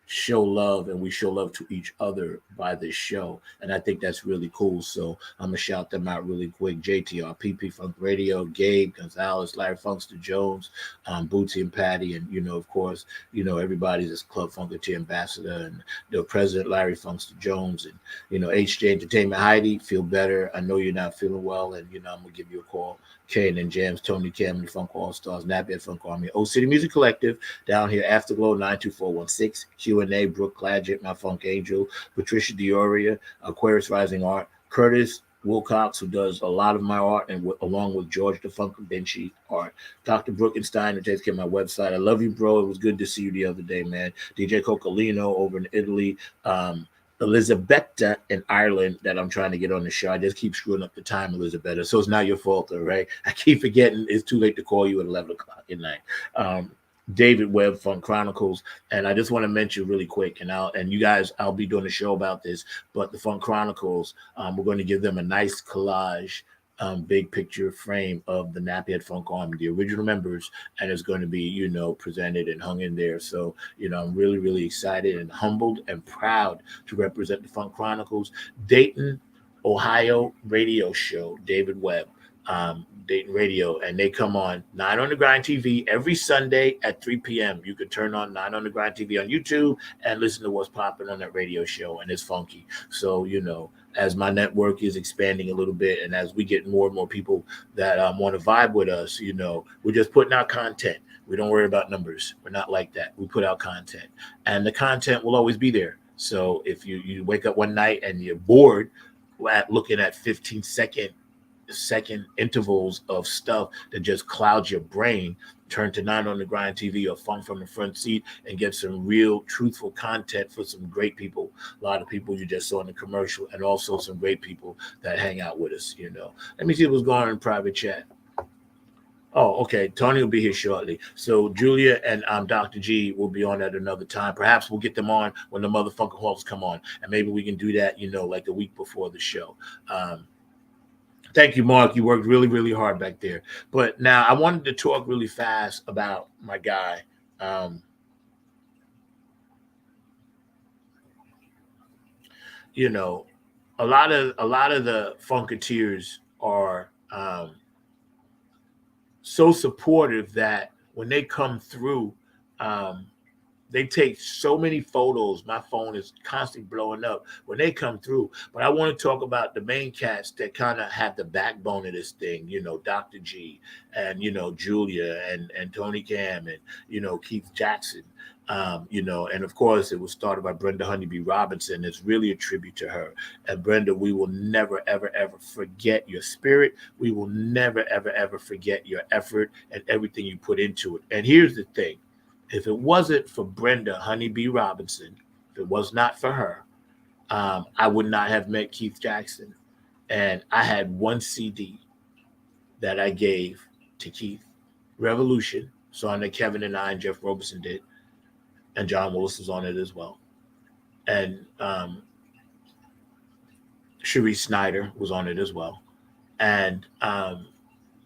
S3: show love, and we show love to each other by this show, and I think that's really cool. So I'm gonna shout them out really quick: JTR, PP Funk Radio, Gabe Gonzalez, Larry Funkster Jones, Bootsy and Patty, and of course, everybody's this Club Funketeer ambassador, and the president Larry Funkster Jones, and HJ Entertainment. Heidi, feel better. I know you're not feeling well, and I'm gonna give you a call. Kane and Jams, Tony Cameron, Funk All Stars, Napier Funk Army, Old City Music Collective, down here, Afterglow 92416, Q&A, Brooke Clagett, My Funk Angel, Patricia Dioria, Aquarius Rising Art, Curtis Wilcox, who does a lot of my art, and along with George the Funk Vinci art, Dr. Brookenstein, who takes care of my website. I love you, bro. It was good to see you the other day, man. DJ Coccolino over in Italy, Elizabetta in Ireland that I'm trying to get on the show. I just keep screwing up the time, Elizabetta. So it's not your fault, though, right? I keep forgetting it's too late to call you at 11 o'clock at night. David Webb, Funk Chronicles, and I just want to mention really quick, and you guys, I'll be doing a show about this, but the Funk Chronicles, we're going to give them a nice collage, big picture frame of the Napier Funk Army, the original members, and it's going to be, presented and hung in there. So, I'm really, really excited and humbled and proud to represent the Funk Chronicles. Dayton, Ohio radio show, David Webb, Dayton Radio, and they come on 9 on the Grind TV every Sunday at 3 p.m. You can turn on 9 on the Grind TV on YouTube and listen to what's popping on that radio show, and it's funky. So, as my network is expanding a little bit, and as we get more and more people that want to vibe with us, we're just putting out content. We don't worry about numbers. We're not like that. We put out content, and the content will always be there. So if you wake up one night and you're bored at looking at 15-second intervals of stuff that just clouds your brain, turn to 9 on the Grind TV or Funk from the Front Seat and get some real truthful content for some great people. A lot of people you just saw in the commercial, and also some great people that hang out with us. Let me see what's going on in private chat. Oh, okay. Tony will be here shortly. So Julia and Dr. G will be on at another time. Perhaps we'll get them on when the motherfucking halls come on, and maybe we can do that, like the week before the show. Thank you, Mark. You worked really, really hard back there. But now I wanted to talk really fast about my guy. You know, a lot of the Funketeers are so supportive that when they come through, um, they take so many photos. My phone is constantly blowing up when they come through. But I want to talk about the main cats that kind of have the backbone of this thing, Dr. G and, Julia and Tony Cam and, Keith Jackson. And of course, it was started by Brenda Honeybee Robinson. It's really a tribute to her. And Brenda, we will never, ever, ever forget your spirit. We will never, ever, ever forget your effort and everything you put into it. And here's the thing. If it wasn't for Brenda Honeybee Robinson, if it was not for her, I would not have met Keith Jackson. And I had one CD that I gave to Keith, Revolution, song that Kevin and I and Jeff Roberson did. And John Willis was on it as well. And Cherie Snyder was on it as well. And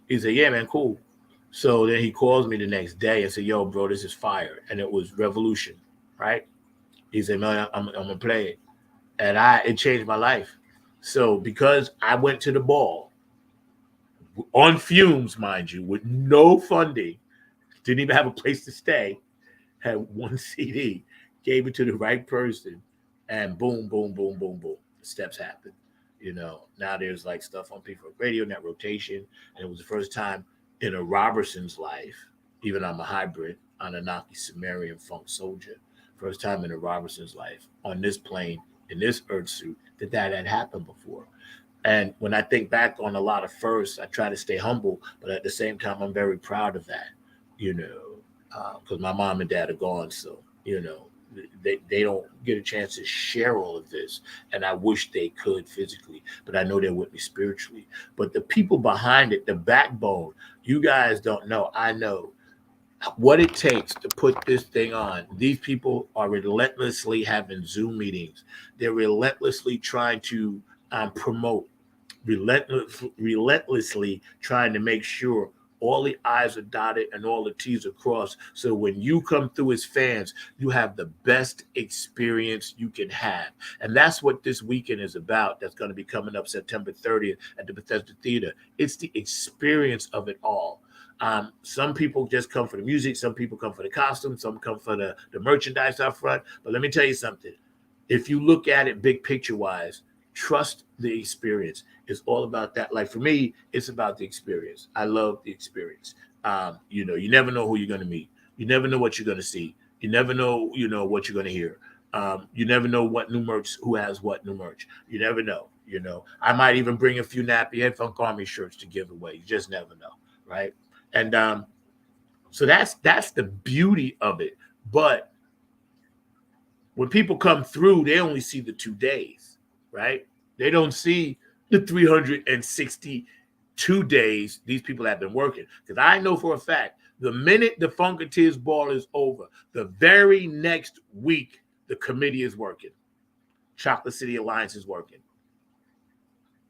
S3: he said, yeah, man, cool. So then he calls me the next day and said, yo, bro, this is fire. And it was Revolution, right? He said, man, I'm going to play it. And it changed my life. So because I went to the ball on fumes, mind you, with no funding, didn't even have a place to stay, had one CD, gave it to the right person, and boom, boom, boom, boom, boom. The steps happened. Now there's like stuff on P4 Radio, net rotation. And it was the first time in a Robertson's life, even I'm a hybrid, Anunnaki, Sumerian, Funk Soldier, first time in a Robertson's life on this plane, in this earth suit, that had happened before. And when I think back on a lot of firsts, I try to stay humble, but at the same time, I'm very proud of that, because my mom and dad are gone. So, they don't get a chance to share all of this. And I wish they could physically, but I know they're with me spiritually. But the people behind it, the backbone, you guys don't know. I know what it takes to put this thing on. These people are relentlessly having Zoom meetings. They're relentlessly trying to promote, relentlessly trying to make sure all the I's are dotted and all the T's are crossed. So when you come through as fans, you have the best experience you can have. And that's what this weekend is about. That's going to be coming up September 30th at the Bethesda Theater. It's the experience of it all. Some people just come for the music. Some people come for the costume. Some come for the merchandise out front. But let me tell you something. If you look at it big picture wise, trust the experience. It's all about that. Like for me, it's about the experience. I love the experience. You never know who you're going to meet. You never know what you're going to see. You never know, what you're going to hear. You never know what new merch, who has what new merch. You never know. I might even bring a few nappy head Funk Army shirts to give away. You just never know, right? And so that's the beauty of it. But when people come through, they only see the 2 days, right? They don't see the 362 days these people have been working. Because I know for a fact, the minute the Funketeers ball is over, the very next week, the committee is working. Chocolate City Alliance is working.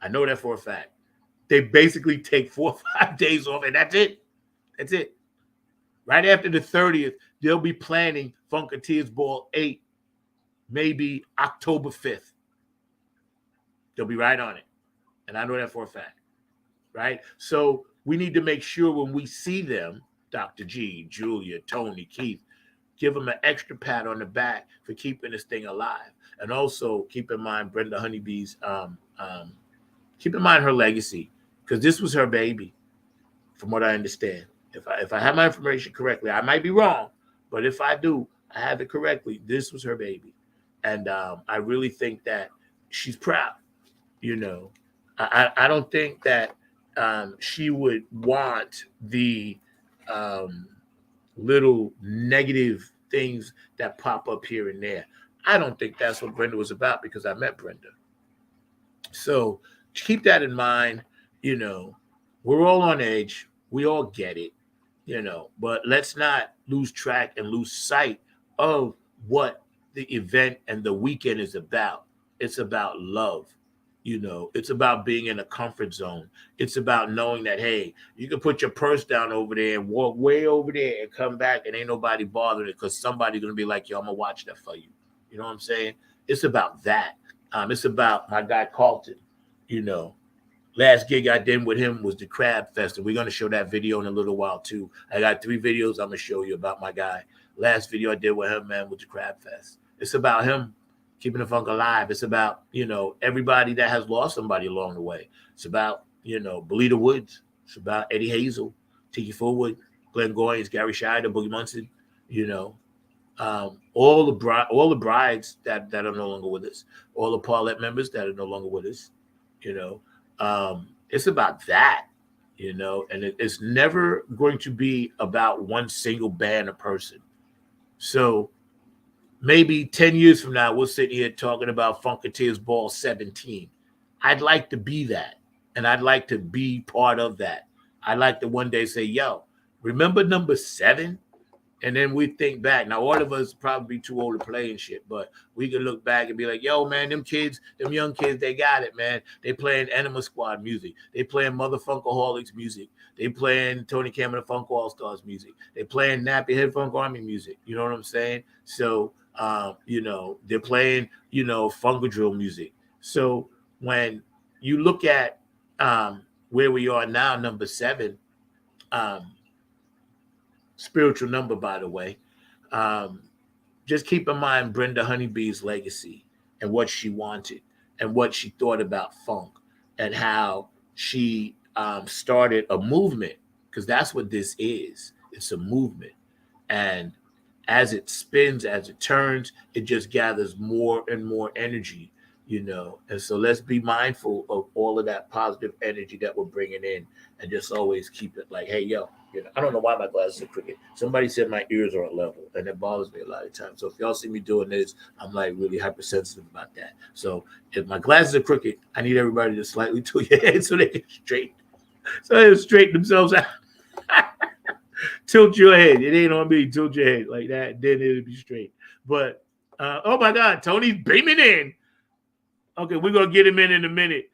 S3: I know that for a fact. They basically take 4 or 5 days off, and that's it. That's it. Right after the 30th, they'll be planning Funketeers Ball 8, maybe October 5th. They'll be right on it. And I know that for a fact, right? So we need to make sure when we see them, Dr. G, Julia, Tony, Keith, give them an extra pat on the back for keeping this thing alive. And also keep in mind Brenda Honeybee's, keep in mind her legacy, because this was her baby, from what I understand. If I have my information correctly, I might be wrong, but if I do, I have it correctly. This was her baby. And I really think that she's proud. I don't think that she would want the little negative things that pop up here and there. I don't think that's what Brenda was about, because I met Brenda. So keep that in mind. We're all on edge. We all get it, but let's not lose track and lose sight of what the event and the weekend is about. It's about love. It's about being in a comfort zone. It's about knowing that, hey, you can put your purse down over there and walk way over there and come back and ain't nobody bothering it because somebody's going to be like, yo, I'm going to watch that for you. You know what I'm saying? It's about that. It's about my guy Carlton. Last gig I did with him was the Crab Fest, and we're going to show that video in a little while too. I got 3 videos I'm going to show you about my guy. Last video I did with him, man, was the Crab Fest. It's about him keeping the funk alive. It's about, everybody that has lost somebody along the way. It's about, Belita Woods. It's about Eddie Hazel, Tiki Forward, Glenn Goins, Gary Scheider, Boogie Munson, all the brides that are no longer with us, all the Paulette members that are no longer with us, it's about that, and it's never going to be about one single band or person. So maybe 10 years from now, we'll sit here talking about Funketeers Ball 17. I'd like to be that, and I'd like to be part of that. I'd like to one day say, yo, remember number 7? And then we think back. Now, all of us probably too old to play and shit, but we can look back and be like, yo, man, them young kids, they got it, man. They playing Enema Squad music. They playing Motherfunkaholics music. They playing Tony Cameron Funk All-Stars music. They playing Nappy Head Funk Army music. You know what I'm saying? So, they're playing, Funkadrill music. So when you look at where we are now, number 7, spiritual number, by the way, just keep in mind Brenda Honeybee's legacy and what she wanted and what she thought about funk and how she started a movement, because that's what this is. It's a movement. And as it spins, as it turns, it just gathers more and more energy, And so let's be mindful of all of that positive energy that we're bringing in and just always keep it like, hey, yo, I don't know why my glasses are crooked. Somebody said my ears are at level, and it bothers me a lot of times. So if y'all see me doing this, I'm like really hypersensitive about that. So if my glasses are crooked, I need everybody to slightly tilt your head so they can straighten themselves out. Tilt your head. It ain't on me. Tilt your head like that. Then it'll be straight. But, oh, my God, Tony's beaming in. Okay, we're going to get him in a minute.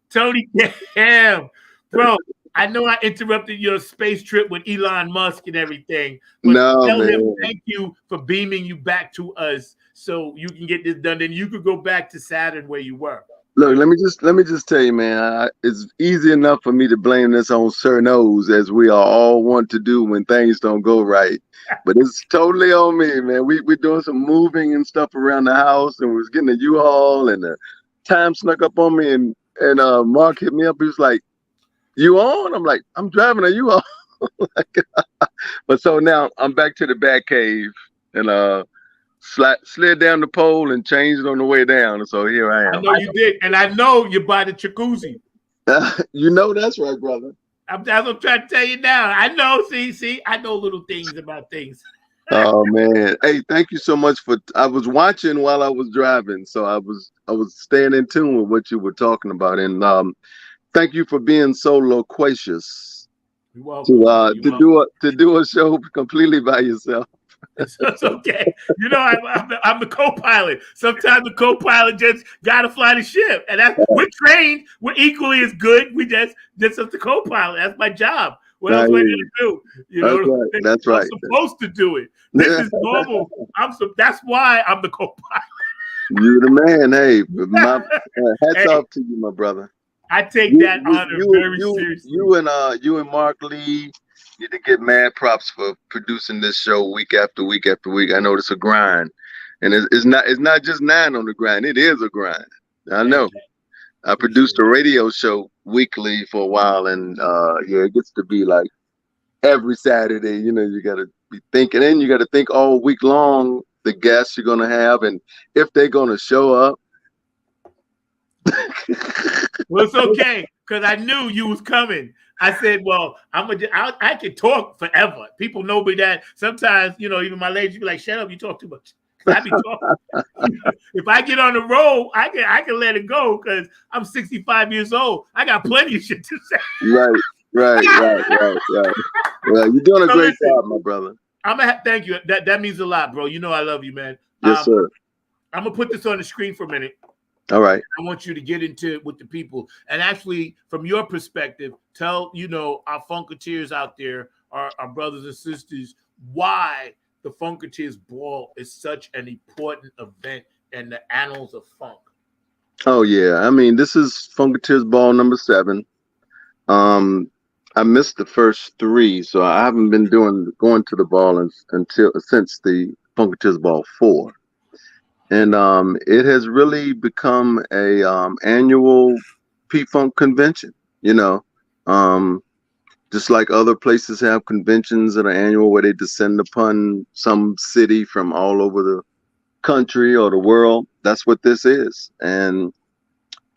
S3: Tony, damn. Bro, I know I interrupted your space trip with Elon Musk and everything. But tell him thank you for beaming you back to us so you can get this done. Then you could go back to Saturn where you were.
S8: Look, let me just tell you, man. It's easy enough for me to blame this on Sir Nose, as we are all want to do when things don't go right. But it's totally on me, man. We're doing some moving and stuff around the house, and we was getting a U-Haul, and the time snuck up on me, and Mark hit me up. He was like, "You on?" I'm like, "I'm driving a U-Haul." But so now I'm back to the Bat Cave, and slid down the pole and changed it on the way down. And so here I am.
S3: I know you did. And I know you buy the jacuzzi.
S8: That's right, brother.
S3: That's what I'm trying to tell you now. I know. See, I know little things about things.
S8: Oh, man. Hey, thank you so much I was watching while I was driving. So I was staying in tune with what you were talking about. And thank you for being so loquacious to do a show completely by yourself.
S3: It's okay. I'm the co-pilot. Sometimes the co-pilot just gotta fly the ship, and we're trained. We're equally as good. We just as the co-pilot. That's my job. What else am I gonna do?
S8: That's right.
S3: I'm supposed to do it. This is normal. That's why I'm the co-pilot.
S8: You're the man. Hey, hats off to you, my brother.
S3: I take that honor very seriously.
S8: You and Mark Lee. You to get mad props for producing this show week after week after week. I know it's a grind, and it's not just 9 on the grind. It is a grind. I know. I produced a radio show weekly for a while, and it gets to be like every Saturday. You got to be thinking, and you got to think all week long the guests you're gonna have and if they're gonna show up.
S3: Well, it's okay because I knew you was coming. I said, well, I can talk forever. People know me that sometimes, even my ladies be like, shut up, you talk too much. I be talking. If I get on the road, I can let it go because I'm 65 years old. I got plenty of shit to say.
S8: Right. Well, you're doing a
S3: So
S8: great
S3: listen,
S8: job, my brother.
S3: I'm gonna thank you. That means a lot, bro. You know I love you, man.
S8: Yes, sir.
S3: I'm gonna put this on the screen for a minute.
S8: All right.
S3: I want you to get into it with the people, and actually, from your perspective, tell our Funketeers out there, our brothers and sisters, why the Funketeers Ball is such an important event in the annals of funk.
S8: Oh yeah, I mean, this is Funketeers Ball number 7. I missed the first 3, so I haven't been going to the ball since the Funketeers Ball 4, and it has really become a annual P-Funk convention. Just like other places have conventions that are annual where they descend upon some city from all over the country or the world. That's what this is. And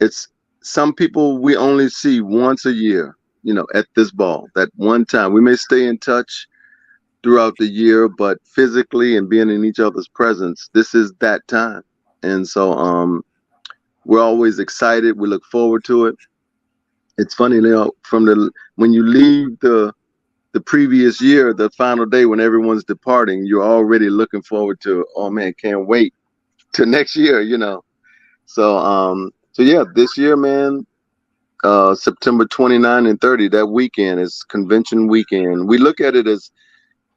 S8: it's some people we only see once a year, at this ball, that one time. We may stay in touch throughout the year, but physically and being in each other's presence, this is that time. And so we're always excited. We look forward to it. It's funny, when you leave the previous year, the final day when everyone's departing, you're already looking forward to, oh man, can't wait to next year, So yeah, this year, man, September 29 and 30, that weekend is convention weekend. We look at it as,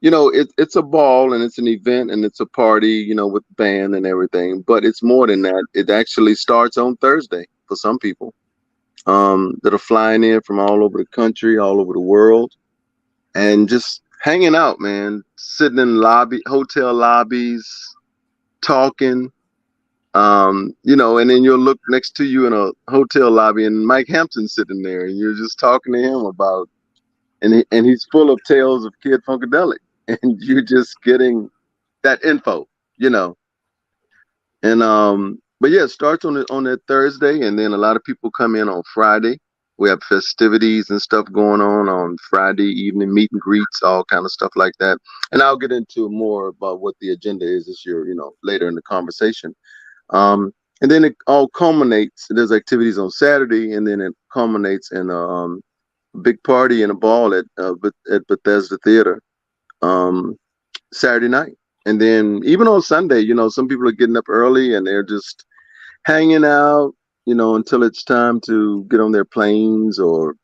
S8: it's a ball and it's an event and it's a party, with band and everything, but it's more than that. It actually starts on Thursday for some people that are flying in from all over the country, all over the world, and just hanging out, man, sitting in hotel lobbies, talking, and then you'll look next to you in a hotel lobby and Mike Hampton's sitting there and you're just talking to him about, and he's full of tales of Kid Funkadelic, and you're just getting that info, and but yeah, it starts on that Thursday, and then a lot of people come in on Friday. We have festivities and stuff going on Friday evening, meet and greets, all kind of stuff like that. And I'll get into more about what the agenda is this year, later in the conversation. And then it all culminates. There's activities on Saturday, and then it culminates in a big party and a ball at Bethesda Theater Saturday night. And then even on Sunday, some people are getting up early and they're just hanging out, until it's time to get on their planes or,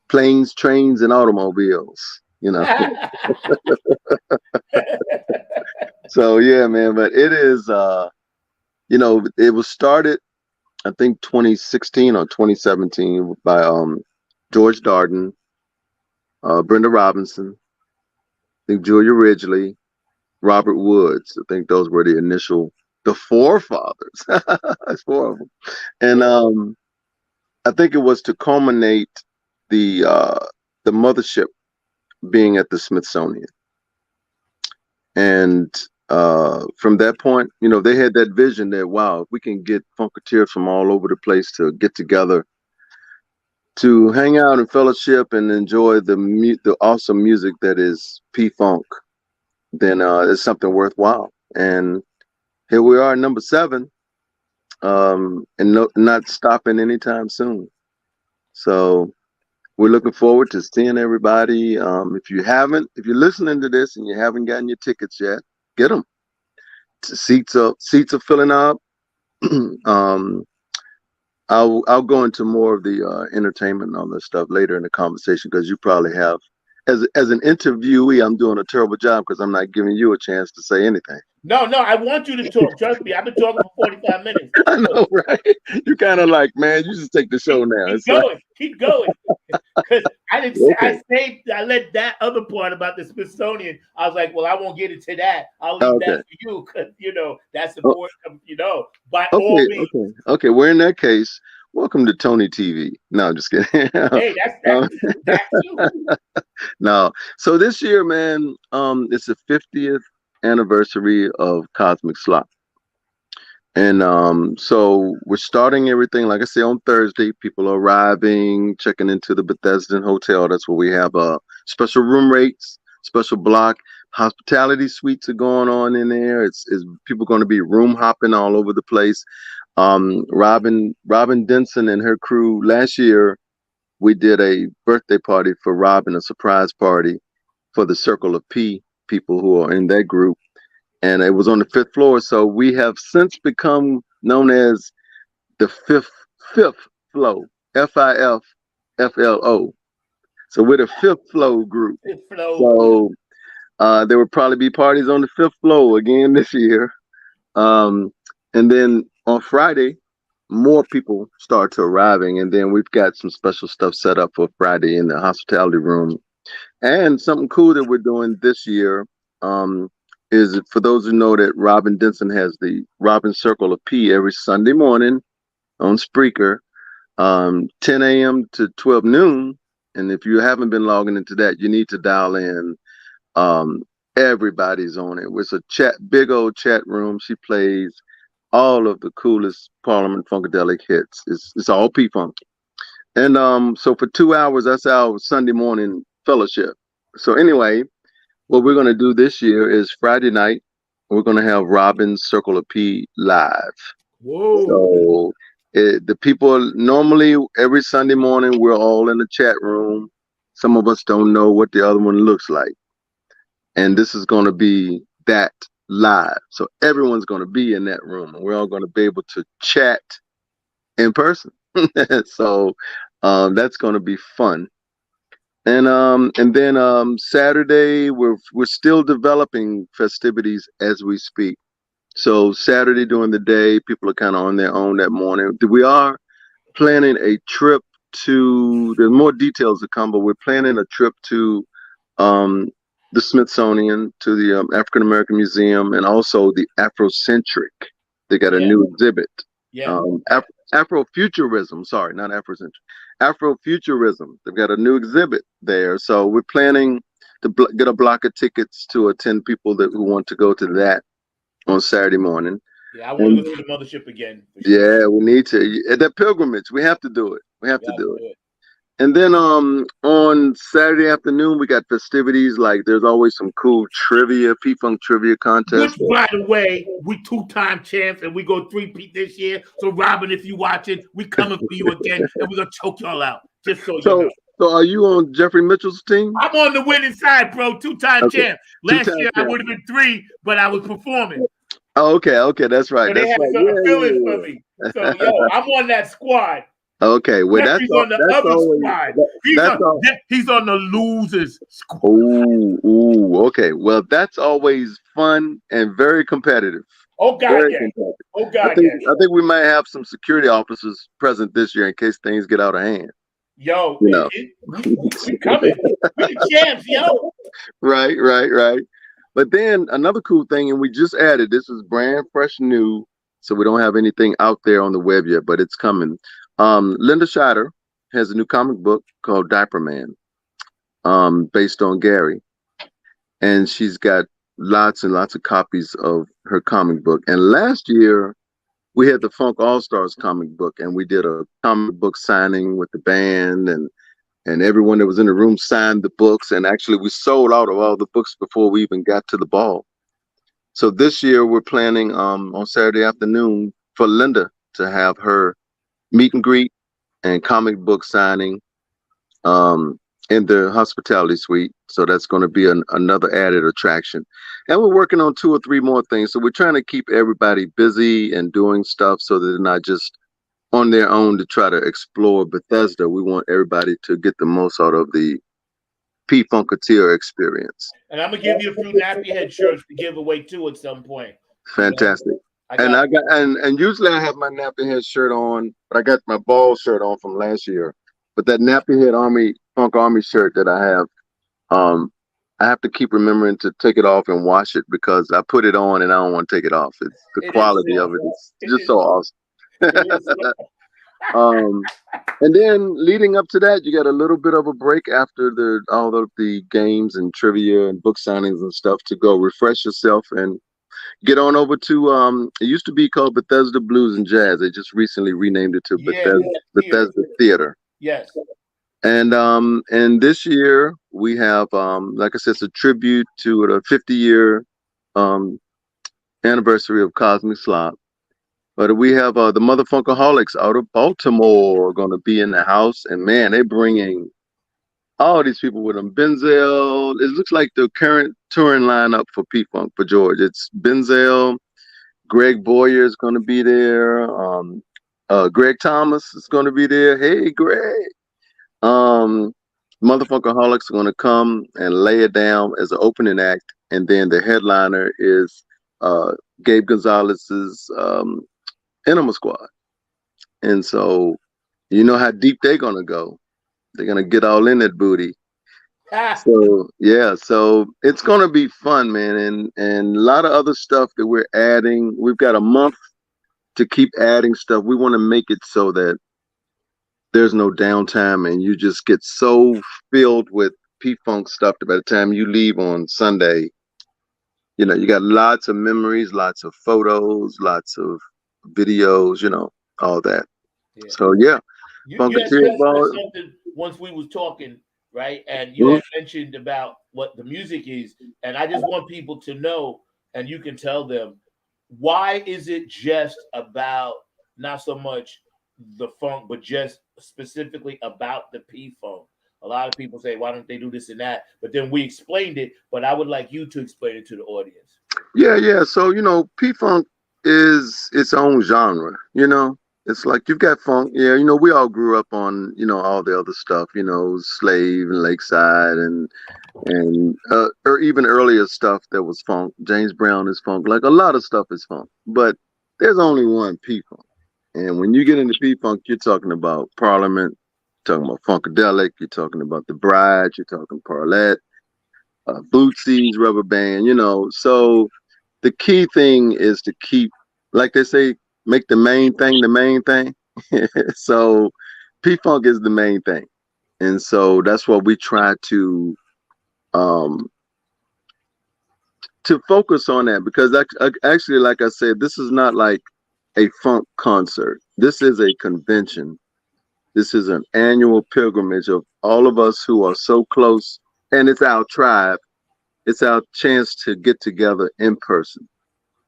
S8: planes, trains, and automobiles, So yeah, man, but it is, it was started, I think 2016 or 2017 by George Darden, Brenda Robinson, I think Julia Ridgely, Robert Woods. I think those were the forefathers. That's 4 of them. And I think it was to culminate the mothership being at the Smithsonian. And from that point, they had that vision that, wow, if we can get Funketeers from all over the place to get together to hang out and fellowship and enjoy the awesome music that is P-Funk, then it's something worthwhile. And here we are, number 7, and not stopping anytime soon. So we're looking forward to seeing everybody. If you're listening to this and you haven't gotten your tickets yet, get them. Seats are filling up. I'll go into more of the entertainment and all that stuff later in the conversation, because you probably have, as an interviewee, I'm doing a terrible job because I'm not giving you a chance to say anything.
S3: No, I want you to talk. Trust me, I've been talking for 45 minutes.
S8: I know, right? You kind of like, man, you just take the show now.
S3: Keep going. Because I let that other part about the Smithsonian. I was like, well, I won't get into that. I'll leave that for you, because that's important. By all means.
S8: Okay. Well, in that case, welcome to Tony TV. No, I'm just kidding.
S3: Hey, that's you.
S8: No. So this year, man, it's the 50th anniversary of Cosmic Slop. And so we're starting everything, like I say, on Thursday. People are arriving, checking into the Bethesda Hotel. That's where we have special room rates, special block. Hospitality suites are going on in there. It's people going to be room hopping all over the place. Robin Denson and her crew last year we did a birthday party for Robin, a surprise party for the Circle of P people who are in that group. And it was on the 5th floor. So we have since become known as the fifth flow, FIFFLO. So we're the 5th flow group. So there will probably be parties on the 5th floor again this year. And then on Friday, more people start to arriving. And then we've got some special stuff set up for Friday in the hospitality room. And something cool that we're doing this year is, for those who know, that Robin Denson has the Robin Circle of P every Sunday morning on Spreaker, 10 a.m. to 12 noon. And if you haven't been logging into that, you need to dial in. Everybody's on it. It's a big old chat room. She plays all of the coolest Parliament Funkadelic hits. It's all P-Funk. And so for 2 hours, that's our Sunday morning fellowship. So anyway, what we're going to do this year is Friday night, we're going to have Robin's Circle of P live.
S3: Whoa.
S8: So the people, normally every Sunday morning, we're all in the chat room. Some of us don't know what the other one looks like. And this is going to be that live. So everyone's going to be in that room, and we're all going to be able to chat in person. So that's going to be fun. And then Saturday, we're still developing festivities as we speak. So Saturday during the day, people are kind of on their own that morning. We are planning a trip to, there's more details to come, but we're planning a trip to the Smithsonian, to the African American Museum, and also the Afrocentric. They got a new exhibit.
S3: Yeah.
S8: Afrofuturism, sorry, not Afrocentric. Afrofuturism. They've got a new exhibit there. So we're planning to get a block of tickets to attend people who want to go to that on Saturday morning.
S3: Yeah, I want to go to the mothership again.
S8: Yeah, we need to. At that pilgrimage, we have to do it. We have to do it. And then on Saturday afternoon, we got festivities. Like, there's always some cool trivia, P-Funk trivia contests.
S3: Which, by the way, we 2-time champs, and we go 3-peat this year. So, Robin, if you watching, we coming for you again, and we're going to choke y'all out, just so you know.
S8: So are you on Jeffrey Mitchell's team?
S3: I'm on the winning side, bro. 2-time champ. Last year, I would have been 3, but I was performing.
S8: Oh, okay, that's right.
S3: So they had some feelings for me. So, yo, I'm on that squad.
S8: Okay, well, that's
S3: on the other squad. He's on the losers squad.
S8: Ooh, okay. Well, that's always fun and very competitive.
S3: Oh God, yeah. Oh God,
S8: I think we might have some security officers present this year in case things get out of hand.
S3: Yo, we coming. We the champs, yo.
S8: Right. But then another cool thing, and we just added, this is brand fresh new, so we don't have anything out there on the web yet, but it's coming. Linda Scheider has a new comic book called Diaper Man, based on Gary. And she's got lots and lots of copies of her comic book. And last year, we had the Funk All-Stars comic book, and we did a comic book signing with the band, and everyone that was in the room signed the books. And actually, we sold out of all the books before we even got to the ball. So this year, we're planning on Saturday afternoon for Linda to have her meet and greet and comic book signing in the hospitality suite. So that's going to be another added attraction. And we're working on 2 or 3 more things. So we're trying to keep everybody busy and doing stuff so that they're not just on their own to try to explore Bethesda. We want everybody to get the most out of the P-Funketeer experience.
S3: And I'm going to give you a few nappy head shirts to give away too at some point.
S8: Fantastic. And usually I have my nappy head shirt on, but I got my ball shirt on from last year. But that nappy head Funk Army shirt that I have, I have to keep remembering to take it off and wash it because I put it on and I don't want to take it off. The quality of it is just so awesome. And then leading up to that, you got a little bit of a break after all of the games and trivia and book signings and stuff to go refresh yourself and get on over to it used to be called Bethesda Blues and Jazz. They just recently renamed it to Bethesda Theater.
S3: Yes.
S8: And this year we have like I said, it's a tribute to the 50-year anniversary of Cosmic Slop. But we have the Motherfunkaholics out of Baltimore going to be in the house, and man, they're bringing all these people with them. Benzel. It looks like the current touring lineup for P-Funk for George. It's Benzel. Greg Boyer is going to be there. Greg Thomas is going to be there. Hey, Greg. Motherfunkaholics are going to come and lay it down as an opening act, and then the headliner is Gabe Gonzalez's Enema Squad. And so you know how deep they're going to go. They're going to get all in that booty. So yeah, so it's going to be fun, man. And a lot of other stuff that we're adding. We've got a month to keep adding stuff. We want to make it so that there's no downtime and you just get so filled with P-Funk stuff that by the time you leave on Sunday, you know, you got lots of memories, lots of photos, lots of videos, you know, all that.
S3: Yeah.
S8: So yeah.
S3: You had said something once we was talking, right? And you had mentioned about what the music is. And I just want people to know, and you can tell them, why is it just about not so much the funk, but just specifically about the P-Funk? A lot of people say, why don't they do this and that? But then we explained it, but I would like you to explain it to the audience.
S8: Yeah. So, you know, P-Funk is its own genre, you know? It's like you've got funk. Yeah, you know, we all grew up on, you know, all the other stuff, you know, Slave and Lakeside and or even earlier stuff that was funk. James Brown is funk. Like a lot of stuff is funk. But there's only one P-Funk. And when you get into P-Funk, you're talking about Parliament, you're talking about Funkadelic, you're talking about The Bride, you're talking Parlette, Bootsy's Rubber Band, you know. So the key thing is to keep, like they say, make the main thing the main thing. So P-Funk is the main thing. And so that's what we try to focus on that, because actually, like I said, this is not like a funk concert. This is a convention. This is an annual pilgrimage of all of us who are so close, and it's our tribe. It's our chance to get together in person.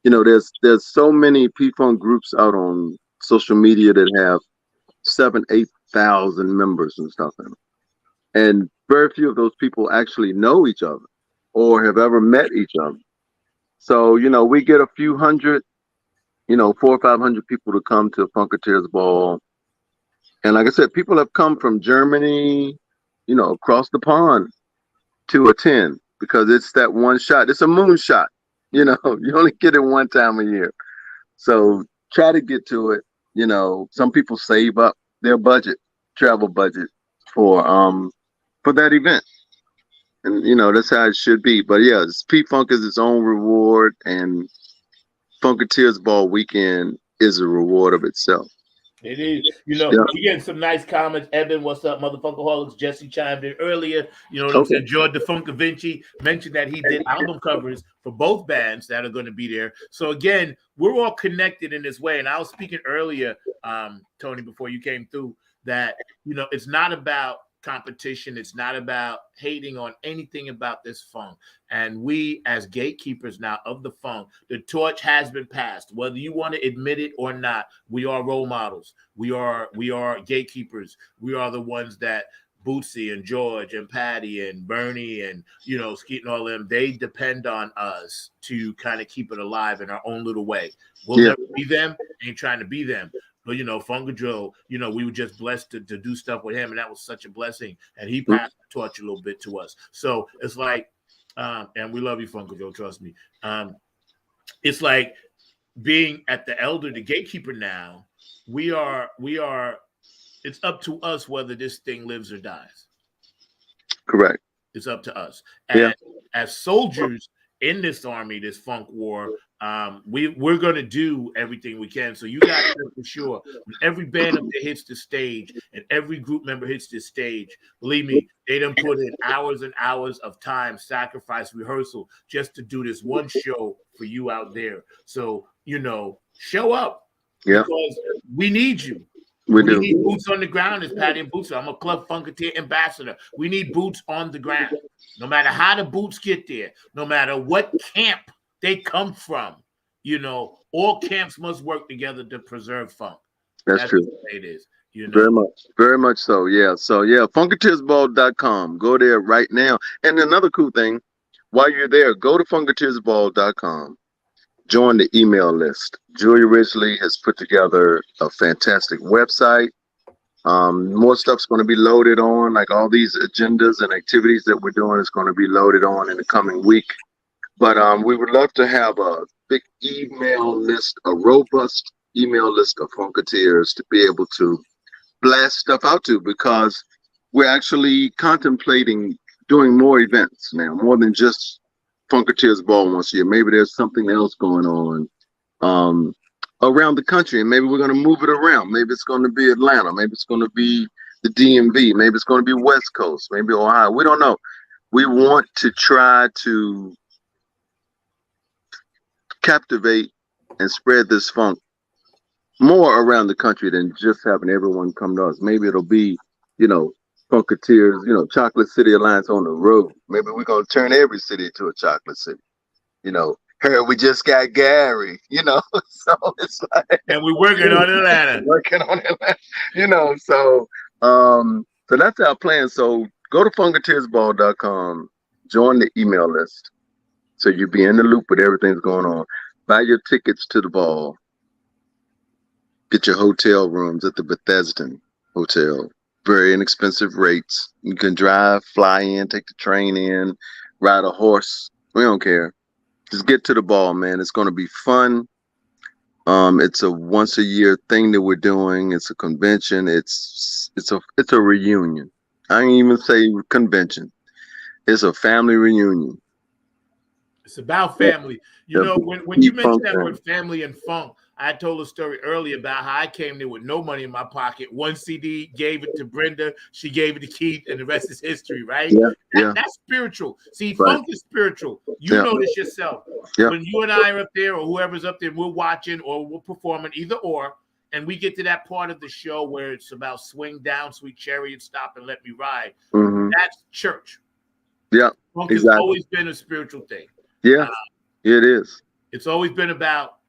S8: You know, there's so many P-Funk groups out on social media that have 7,000-8,000 members and stuff in them. And very few of those people actually know each other or have ever met each other. So, you know, we get a few hundred, you know, 400 or 500 people to come to Funketeers Ball. And like I said, people have come from Germany, you know, across the pond to attend, because it's that one shot. It's a moonshot. You know, you only get it one time a year. So try to get to it. You know, some people save up their budget, travel budget for that event. And, you know, that's how it should be. But yeah, P-Funk is its own reward, and Funketeers Ball weekend is a reward of itself.
S3: It is. You know, we getting some nice comments. Evan, what's up, Motherfunkaholics? Jesse chimed in earlier. You know what I'm saying? George DeFunkavinci mentioned that he did album covers for both bands that are going to be there. So again, we're all connected in this way. And I was speaking earlier, Tony, before you came through, that, you know, it's not about competition. It's not about hating on anything about this funk. And we, as gatekeepers now of the funk, the torch has been passed. Whether you want to admit it or not, we are role models. We are gatekeepers. We are the ones that Bootsy and George and Patty and Bernie and, you know, Skeet and all them, they depend on us to kind of keep it alive in our own little way. We'll never be them, ain't trying to be them. But, you know, Funka Joe, you know, we were just blessed to do stuff with him, and that was such a blessing. And he passed the torch a little bit to us. So it's like, and we love you, Funka Joe, trust me. It's like being at the elder, the gatekeeper now, we are, it's up to us whether this thing lives or dies.
S8: Correct.
S3: It's up to us. And as soldiers in this army, this funk war, we're going to do everything we can. So you guys know for sure, when every band up there hits the stage and every group member hits this stage, believe me, they done put in hours and hours of time, sacrifice, rehearsal, just to do this one show for you out there. So, you know, show up because we need you. We need boots on the ground, as Patty and Boots are. I'm a Club Funketeer ambassador. We need boots on the ground. No matter how the boots get there, no matter what camp they come from, You know, all camps must work together to preserve funk.
S8: That's true.
S3: The way it is. You know?
S8: Very much so. Yeah. So yeah, funkatiersball.com. Go there right now. And another cool thing, while you're there, go to funkatiersball.com. Join the email list. Julia Ridgely has put together a fantastic website. More stuff's going to be loaded on, like all these agendas and activities that we're doing is going to be loaded on in the coming week. But we would love to have a big email list, a robust email list of Funketeers to be able to blast stuff out to, because we're actually contemplating doing more events now, more than just Funketeers Ball once a year. Maybe there's something else going on around the country, and maybe we're going to move it around. Maybe it's going to be Atlanta, maybe it's going to be the DMV, maybe it's going to be West Coast, maybe Ohio. We don't know. We want to try to captivate and spread this funk more around the country than just having everyone come to us. Maybe it'll be, Funketeers, Chocolate City Alliance on the road. Maybe we're going to turn every city into a chocolate city. Heard we just got Gary, so it's like.
S3: And we're working on Atlanta.
S8: So that's our plan. So go to funkatiersball.com, join the email list, so you'll be in the loop with everything's going on. Buy your tickets to the ball. Get your hotel rooms at the Bethesda Hotel. Very inexpensive rates. You can drive, fly in, take the train in, ride a horse. We don't care. Just get to the ball, man. It's going to be fun. It's a once a year thing that we're doing. It's a convention. It's a reunion. I ain't even say convention. It's a family reunion.
S3: It's about family. When you mentioned that word family and funk, I told a story earlier about how I came there with no money in my pocket. One CD, gave it to Brenda. She gave it to Keith, and the rest is history, right? That's spiritual. See, funk is spiritual. You know this yourself. When you and I are up there, or whoever's up there, we're watching or we're performing, either or, and we get to that part of the show where it's about swing down, sweet chariot, stop and let me ride.
S8: Mm-hmm.
S3: That's church.
S8: Yeah,
S3: funk has always been a spiritual thing.
S8: Yeah, it is.
S3: It's always been about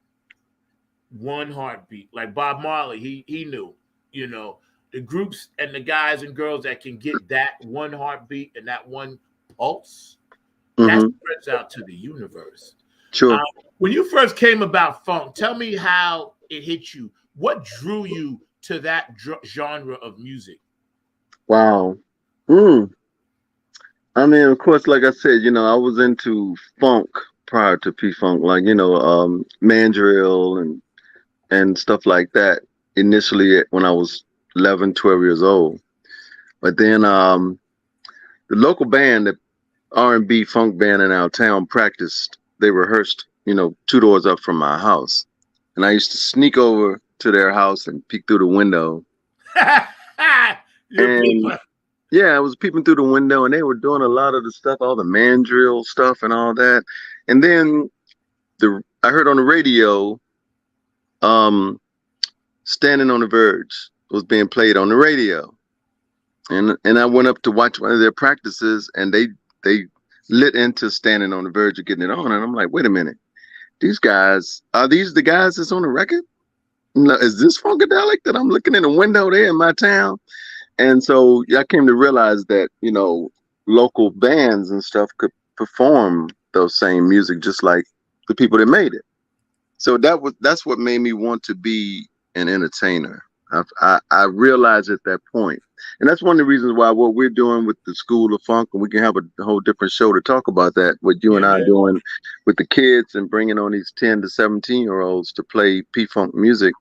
S3: one heartbeat. Like Bob Marley, he knew, the groups and the guys and girls that can get that one heartbeat and that one pulse, that spreads out to the universe.
S8: Sure.
S3: When you first came about funk, tell me how it hit you. What drew you to that genre of music?
S8: Wow. I mean, of course, like I said, I was into funk prior to P-Funk, like, mandrill and stuff like that initially when I was 11, 12 years old. But then the local band, the R&B funk band in our town, practiced. They rehearsed, 2 doors up from my house. And I used to sneak over to their house and peek through the window. I was peeping through the window, and they were doing a lot of the stuff, all the mandrill stuff and all that. And then I heard on the radio, Standing on the Verge was being played on the radio. And I went up to watch one of their practices, and they lit into Standing on the Verge of getting it on. And I'm like, wait a minute, these guys, are these the guys that's on the record? No, is this Funkadelic that I'm looking in the window there in my town? And so I came to realize that, local bands and stuff could perform those same music just like the people that made it. So that's what made me want to be an entertainer. I realized at that point. And that's one of the reasons why what we're doing with the School of Funk, and we can have a whole different show to talk about that, what you and I are doing with the kids and bringing on these 10 to 17-year-olds to play P-Funk music,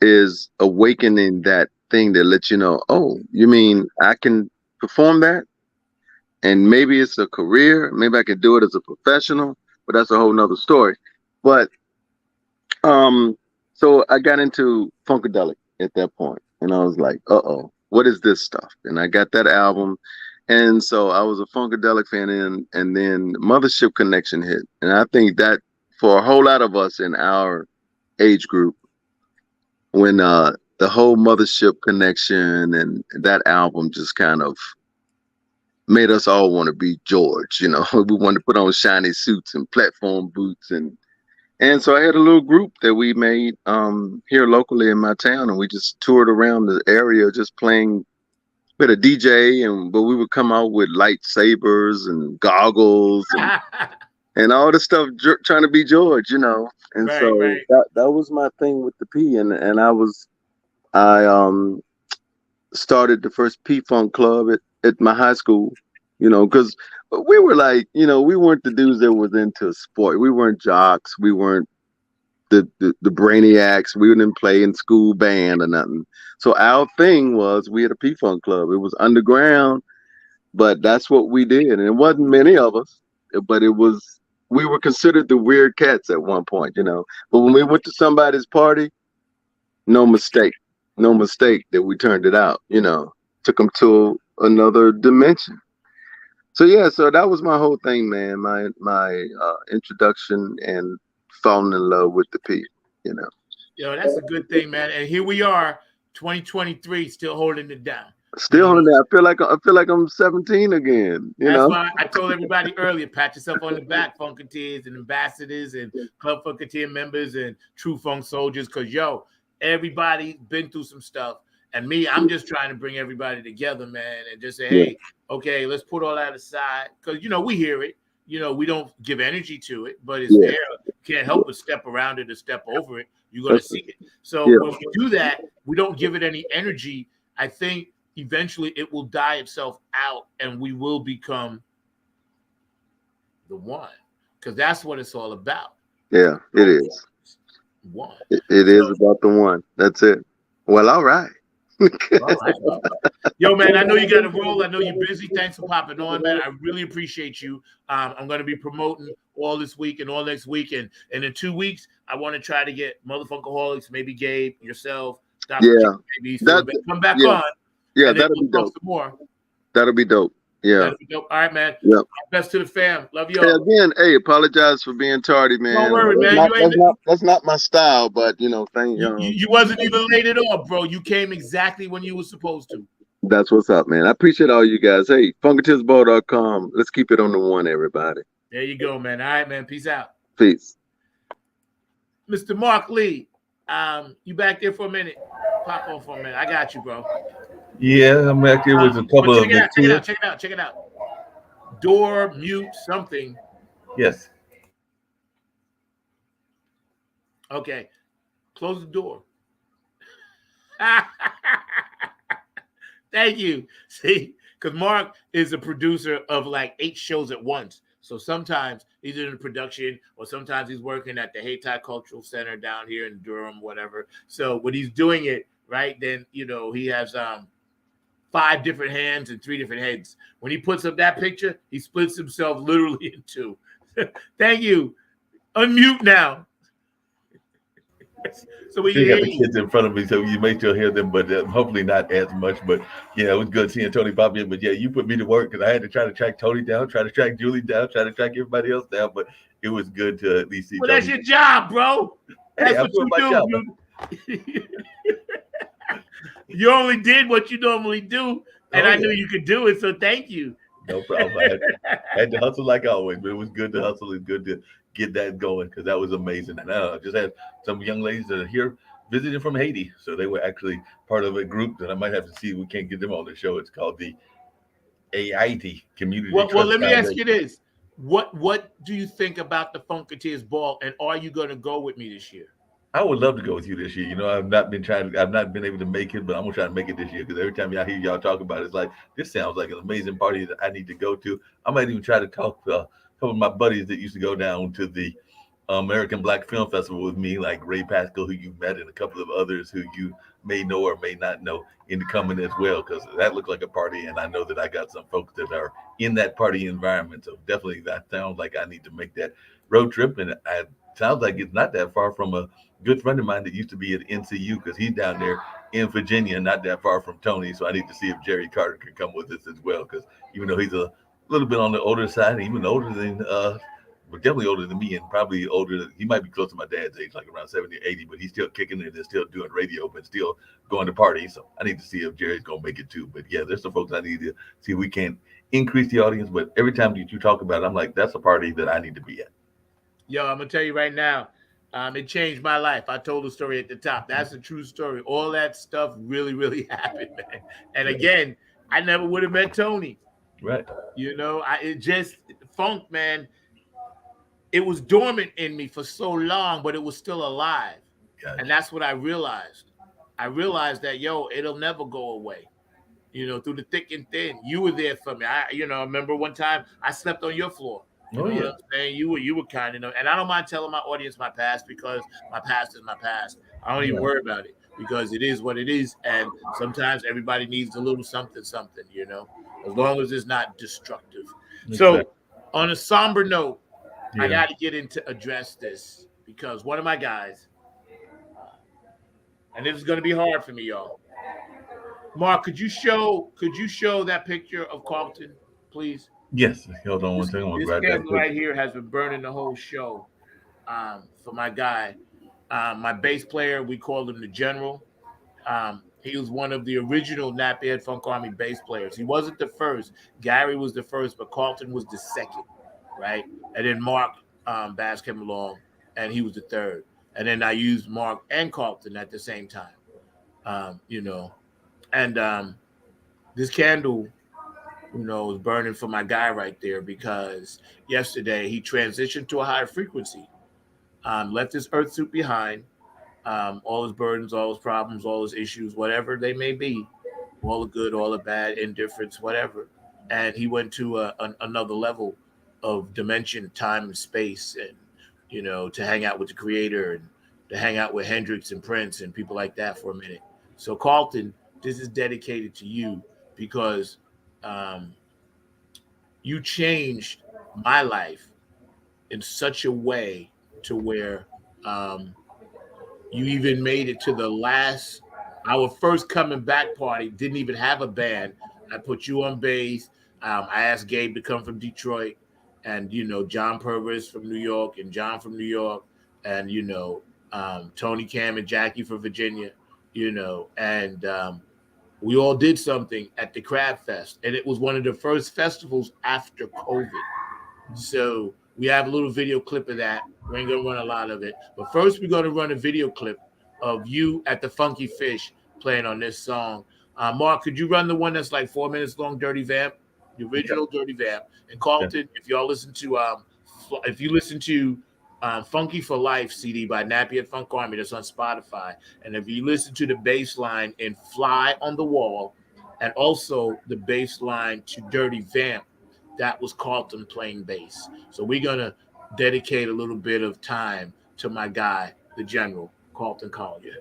S8: is awakening that thing that lets you know, oh, you mean I can perform that? And maybe it's a career, maybe I can do it as a professional, but that's a whole nother story. But so I got into Funkadelic at that point, and I was like, what is this stuff? And I got that album, and so I was a Funkadelic fan, and then Mothership Connection hit. And I think that for a whole lot of us in our age group, when the whole Mothership Connection and that album just kind of made us all want to be George, We wanted to put on shiny suits and platform boots and And so I had a little group that we made here locally in my town, and we just toured around the area just playing with a DJ, but we would come out with lightsabers and goggles and all the stuff trying to be George, you know. And
S3: Right,
S8: so
S3: right.
S8: that was my thing with the P, and I started the first P-Funk club at my high school, you know, because we were like, you know, we weren't the dudes that was into sport. We weren't jocks. We weren't the brainiacs. We didn't play in school band or nothing. So our thing was we had a P-Funk club. It was underground, but that's what we did. And it wasn't many of us, but we were considered the weird cats at one point, you know. But when we went to somebody's party, no mistake that we turned it out, you know, took them to another dimension. So yeah, so that was my whole thing, man. My introduction and falling in love with the P, you know.
S3: Yo, that's a good thing, man. And here we are, 2023, still holding it down.
S8: Still on that. I feel like I'm 17 again. You
S3: That's
S8: know.
S3: why I told everybody earlier, pat yourself on the back, Funketeers and ambassadors and Club Funketeer members and True Funk soldiers, because yo, everybody's been through some stuff. And me, I'm just trying to bring everybody together, man, and just say, hey, okay, let's put all that aside. Because, you know, we hear it. You know, we don't give energy to it, but it's there. You can't help but step around it or step over it. You're going to see it. So when we do that, we don't give it any energy. I think eventually it will die itself out and we will become the one, because that's what it's all about.
S8: Yeah, it is.
S3: One.
S8: It is about the one. That's it. Well, all right.
S3: All right. Yo, man, I know you got to roll. I know you're busy. Thanks for popping on, man. I really appreciate you. I'm going to be promoting all this week and all next week. And in 2 weeks, I want to try to get Motherfunkaholics, maybe Gabe, yourself, Dr. Maybe come back on.
S8: Yeah, that'll be dope.
S3: Some more.
S8: That'll be dope. Yeah.
S3: That'll be dope. All right, man.
S8: Yep.
S3: Best to the fam. Love you all.
S8: Hey, again, apologize for being tardy, man.
S3: Don't worry, man.
S8: That's not my style, but you know,
S3: you wasn't even late at all, bro. You came exactly when you were supposed to.
S8: That's what's up, man. I appreciate all you guys. Hey, Funketeersball.com. Let's keep it on the one, everybody.
S3: There you go, man. All right, man. Peace out.
S8: Peace.
S3: Mr. Mark Lee, you back there for a minute? Pop on for a minute. I got you, bro.
S9: Yeah, I'm back here with a couple of
S3: check it out. Door, mute, something.
S9: Yes.
S3: Okay. Close the door. Thank you. See, because Mark is a producer of like 8 shows at once. So sometimes he's in production, or sometimes he's working at the Hayti Cultural Center down here in Durham, whatever. So when he's doing it, right, then, you know, he has 5 different hands and 3 different heads. When he puts up that picture, he splits himself literally in 2. Thank you. Unmute now. So we
S9: have the kids in front of me, so you may still hear them, but hopefully not as much. But yeah, it was good seeing Tony pop in. But yeah, you put me to work because I had to try to track Tony down, try to track Julie down, try to track everybody else down. But it was good to at least see.
S3: Well,
S9: Tony.
S3: that's your job, bro. That's
S9: hey,
S3: what you do. You only did what you normally do, and I knew you could do it. So thank you.
S9: No problem. I had to hustle like always, but it was good to hustle. It's good to get that going because that was amazing. And I just had some young ladies that are here visiting from Haiti. So they were actually part of a group that I might have to see. We can't get them on the show. It's called the AIT Community.
S3: Well, let me ask you this. What do you think about the Funketeers Ball, and are you going to go with me this year?
S9: I would love to go with you this year. You know, I've not been able to make it, but I'm gonna try to make it this year because every time y'all hear y'all talk about it, it's like this sounds like an amazing party that I need to go to. I might even try to talk to a couple of my buddies that used to go down to the American Black Film Festival with me, like Ray Pascal, who you met, and a couple of others who you may know or may not know, into coming as well, because that looked like a party, and I know that I got some folks that are in that party environment. So definitely that sounds like I need to make that road trip, and it sounds like it's not that far from a good friend of mine that used to be at NCU, because he's down there in Virginia, not that far from Tony. So I need to see if Jerry Carter can come with us as well, because even though he's a little bit on the older side, even older than but definitely older than me, and probably older. He might be close to my dad's age, like around 70 or 80, but he's still kicking it and still doing radio, but still going to parties. So I need to see if Jerry's going to make it too. But yeah, there's some folks I need to see if we can increase the audience. But every time that you talk about it, I'm like, that's a party that I need to be at.
S3: Yo, I'm going to tell you right now, It changed my life. I told the story at the top. That's a true story. All that stuff really, really happened, man. And again, I never would have met Tony.
S9: Right.
S3: You know, funk, man. It was dormant in me for so long, but it was still alive.
S9: Gotcha.
S3: And that's what I realized. I realized that, it'll never go away. You know, through the thick and thin, you were there for me. I remember one time I slept on your floor. You know what I'm saying? You were kind enough. And I don't mind telling my audience my past, because my past is my past. I don't even worry about it, because it is what it is. And sometimes everybody needs a little something, as long as it's not destructive. Exactly. So on a somber note, I got to get into address this, because one of my guys, and this is going to be hard for me, y'all. Mark, could you show that picture of Carlton, please?
S9: Yes. Hold on one second.
S3: This candle right here has been burning the whole show for my guy. My bass player, we called him the General. He was one of the original Nappy Head Funk Army bass players. He wasn't the first. Gary was the first, but Carlton was the second, right? And then Mark Bass came along, and he was the third. And then I used Mark and Carlton at the same time, And this candle, was burning for my guy right there, because yesterday he transitioned to a higher frequency, left his earth suit behind, all his burdens, all his problems, all his issues, whatever they may be, all the good, all the bad, indifference, whatever. And he went to another level of dimension, time, and space, and, to hang out with the Creator and to hang out with Hendrix and Prince and people like that for a minute. So Carlton, this is dedicated to you, because you changed my life in such a way to where you even made it to our first coming back party. Didn't even have a band. I put you on bass. I asked Gabe to come from Detroit, and John Purvis from New York, and John from New York, and Tony Cam and Jackie from Virginia, and we all did something at the Crab Fest, and it was one of the first festivals after COVID. So we have a little video clip of that. We ain't gonna run a lot of it, but first we're gonna run a video clip of you at the Funky Fish playing on this song. Mark, could you run the one that's like 4 minutes long, Dirty Vamp, the original Dirty Vamp? And Carlton, if y'all listen to, Funky for Life CD by Nappy Head Funk Army, that's on Spotify. And if you listen to the bass line in Fly on the Wall, and also the bass line to Dirty Vamp, that was Carlton playing bass. So we're going to dedicate a little bit of time to my guy, the General, Carlton Collier.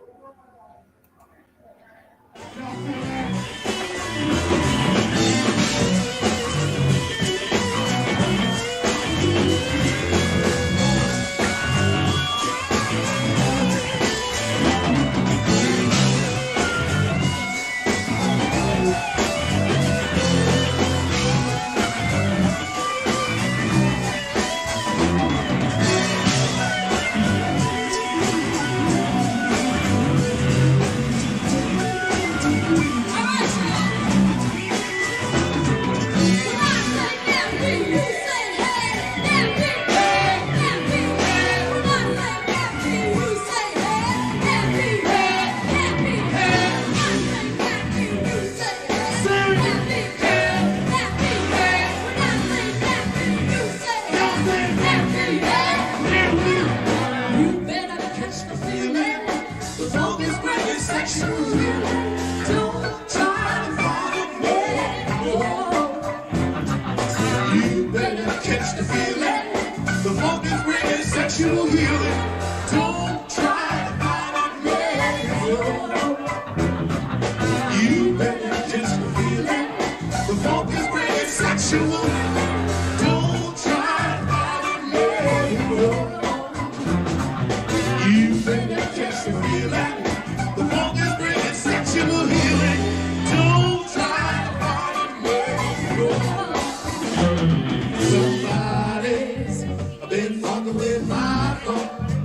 S10: Somebody's been fucking with my phone.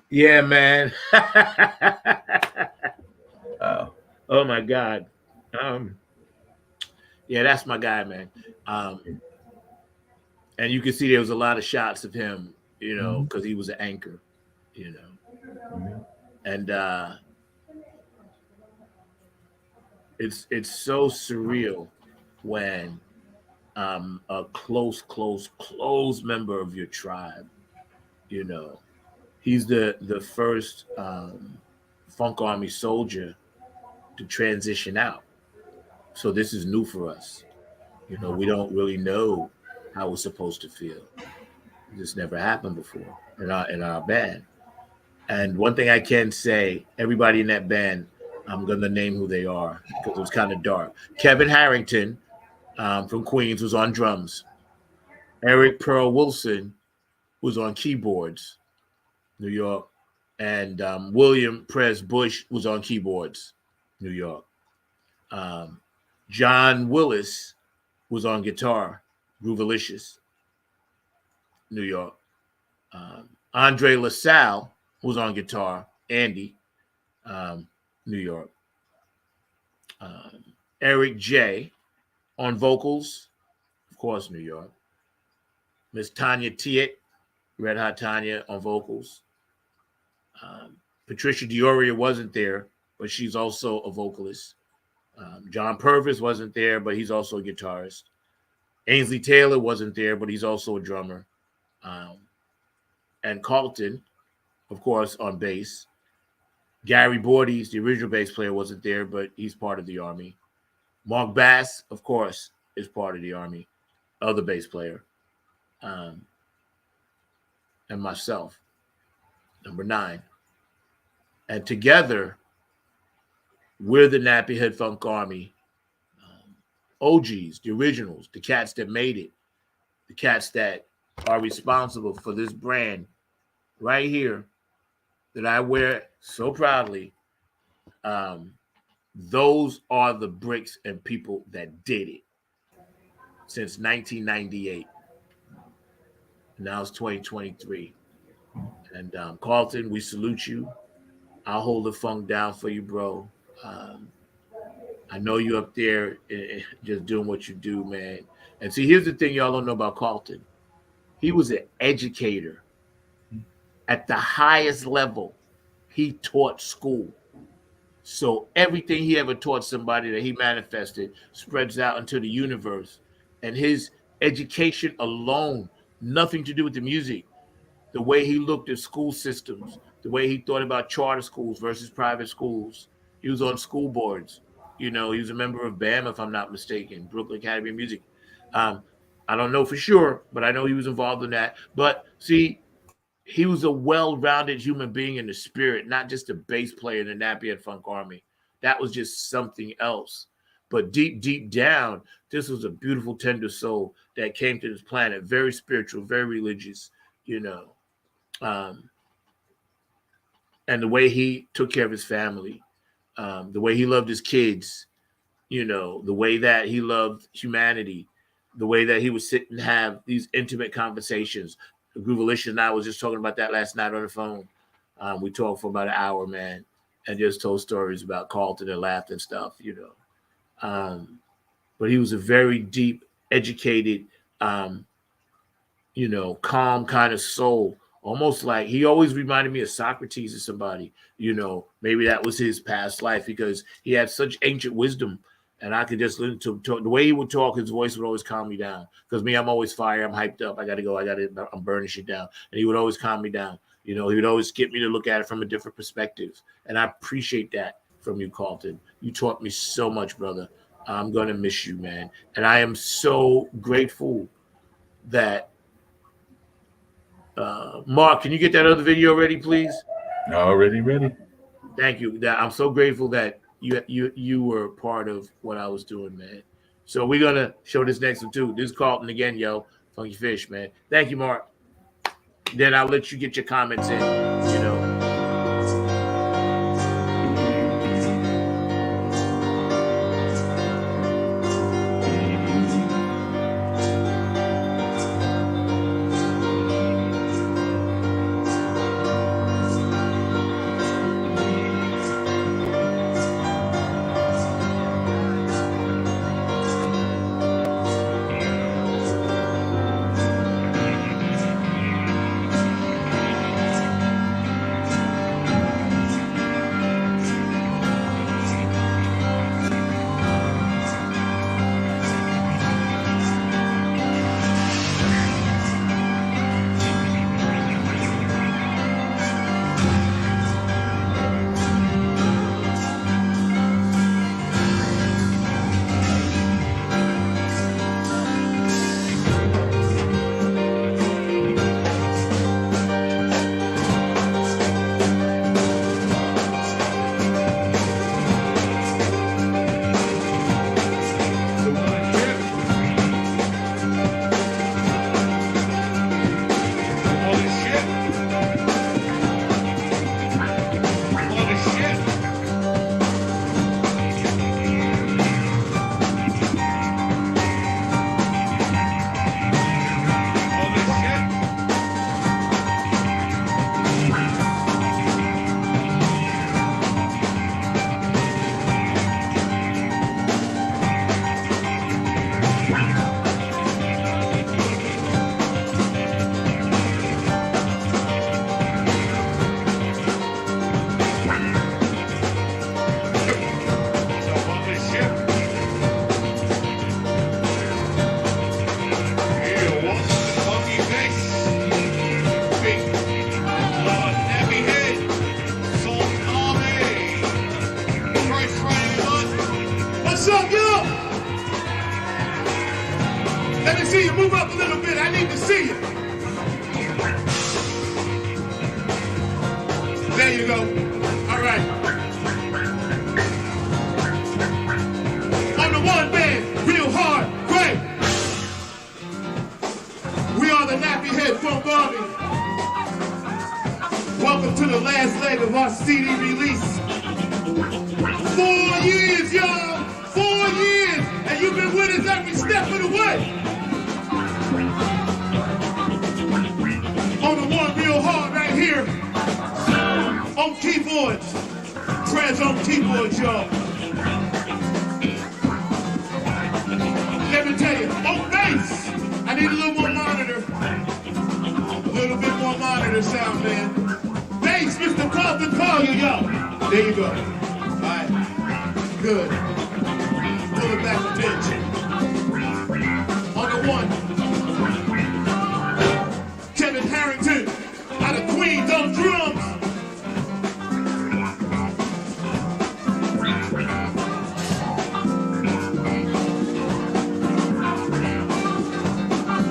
S3: Yeah, man.
S9: Wow.
S3: Oh my God. Yeah, that's my guy, man. Um, and you can see there was a lot of shots of him, because he was an anchor, and it's so surreal when a close member of your tribe, he's the first Funk Army soldier to transition out. So this is new for us. We don't really know how we're supposed to feel. This never happened before in our band. And one thing I can say, everybody in that band, I'm gonna name who they are because it was kind of dark. Kevin Harrington from Queens was on drums. Eric Pearl Wilson was on keyboards, New York, and William Prez Bush was on keyboards, New York. John Willis was on guitar, Groovalicious, New York. Andre LaSalle was on guitar, Andy, New York. Eric J. on vocals, of course, New York. Miss Tanya Tiet, Red Hot Tanya on vocals. Patricia Dioria wasn't there, but she's also a vocalist. John Purvis wasn't there, but he's also a guitarist. Ainsley Taylor wasn't there, but he's also a drummer. And Carlton, of course, on bass. Gary Bordes, the original bass player, wasn't there, but he's part of the Army. Mark Bass, of course, is part of the Army, other bass player. And myself, number 9. And together, we're the Nappy Head Funk Army. OGs, the originals, the cats that made it, the cats that are responsible for this brand right here that I wear so proudly. Those are the bricks and people that did it since 1998. Now it's 2023. And Carlton, we salute you. I'll hold the funk down for you, bro. I know you up there just doing what you do, man. And see, here's the thing y'all don't know about Carlton. He was an educator. At the highest level, he taught school. So everything he ever taught somebody that he manifested spreads out into the universe. And his education alone, nothing to do with the music, the way he looked at school systems, the way he thought about charter schools versus private schools. He was on school boards. He was a member of BAM, if I'm not mistaken, Brooklyn Academy of Music. I don't know for sure, but I know he was involved in that. But see, he was a well-rounded human being in the spirit, not just a bass player in the Nappy Head Funk Army. That was just something else. But deep, deep down, this was a beautiful, tender soul that came to this planet, very spiritual, very religious, and the way he took care of his family, the way he loved his kids, the way that he loved humanity, the way that he would sit and have these intimate conversations. Groovalicious and I was just talking about that last night on the phone. We talked for about an hour, man, and just told stories about Carlton and laughed and stuff, But he was a very deep, educated, calm kind of soul. Almost like he always reminded me of Socrates or somebody, maybe that was his past life because he had such ancient wisdom. And I could just listen to him talk. The way he would talk, his voice would always calm me down. Because me, I'm always fire. I'm hyped up. I got to go. I'm burning shit down. And he would always calm me down. He would always get me to look at it from a different perspective. And I appreciate that from you, Carlton. You taught me so much, brother. I'm going to miss you, man. And I am so grateful that Mark, can you get that other video ready, please?
S9: Already ready.
S3: Thank you. I'm so grateful that you were part of what I was doing, man. So we're gonna show this next one too. This is Carlton again, yo. Funky Fish, man. Thank you, Mark. Then I'll let you get your comments in,
S1: go. All right. On the one man, real hard, great. We are the Nappy Head Funk Army. Welcome to the last leg of our CD release. 4 years, y'all. 4 years, and you've been with us every step of the way. On the one real hard right here. On keyboards. Prez on keyboards, y'all. Let me tell you, on bass, I need a little more monitor. A little bit more monitor sound, man. Bass, Mr. Carlton Collier, y'all. There you go. All right. Good. Pull it back a bit. On the one, Kevin Harrington out of Queens on drums.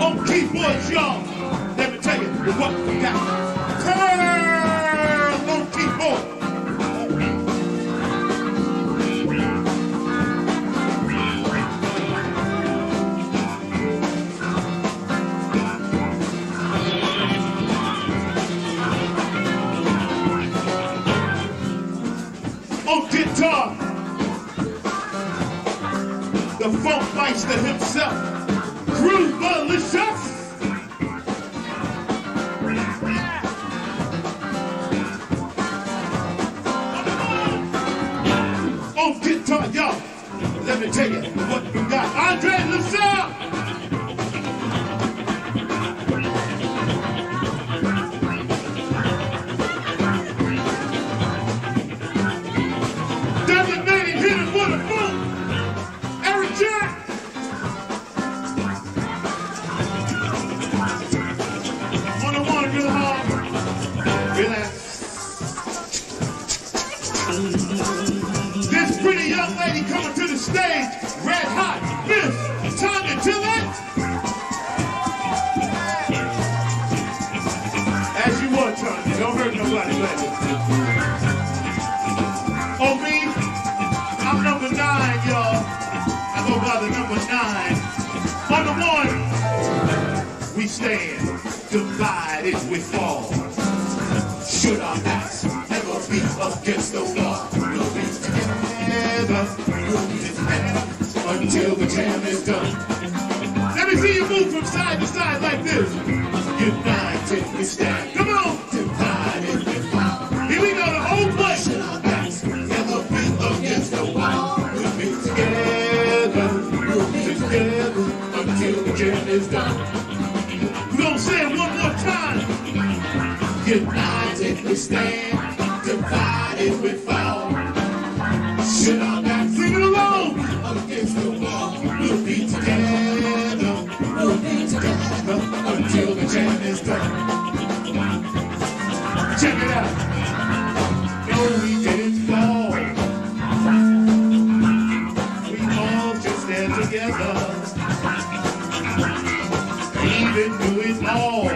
S1: On keyboards, y'all. Let me tell you what we got. Turn on keyboard. On guitar, the funk meister himself, Groovelicious. On guitar, y'all, let me tell you what we got. Andre LaSalle. Designated hitter for the Funk, Eric Jack. On the one real hard, relax. This pretty young lady coming to the stage, red hot, Miss Tanya Tillett. As you want, Tanya, don't hurt nobody, baby. On me, I'm number 9, y'all. I go by the number 9. On the one, we stand, divided we fall. Should our backs ever be against the wall? We'll be together, we'll be together until the jam is done. Let me see you move from side to side like this. United we stand. Come on. Divided we fall. Here we go, the whole place. Should our backs ever be against the wall? We'll be together, until the jam is done. We're gonna say it one more time. United we stand, divided we fall. Should our back sing it along against the wall? We'll be together, until the jam is done. Check it out. No, we didn't fall. We all just stand together. Even do it all.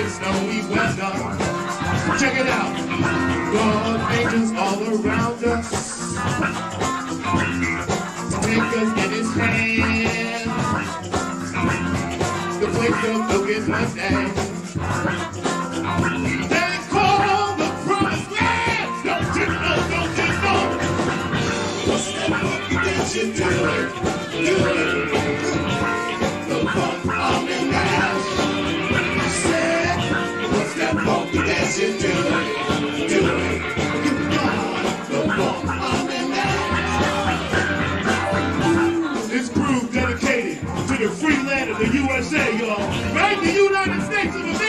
S1: Snowy weather. Check it out. God angels all around us. Take us in his hand. The place of looking one day. They call the promised land. Don't you know, don't you know? What's that funky that you do? Do it. The funk army now. Funky dance you do it. You got the funk army now. This groove dedicated to the free land of the USA, y'all. Right? The United States of America.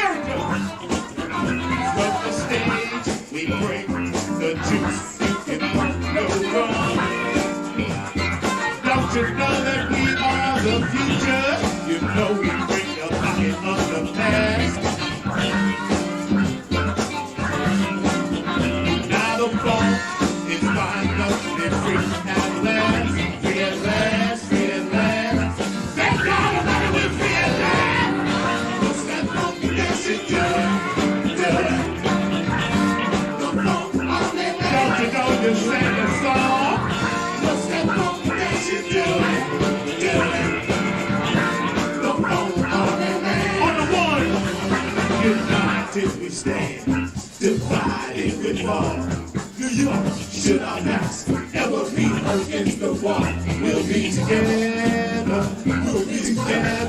S1: United we stand, divided we fall. New York, should our backs ever be against the wall? We'll be together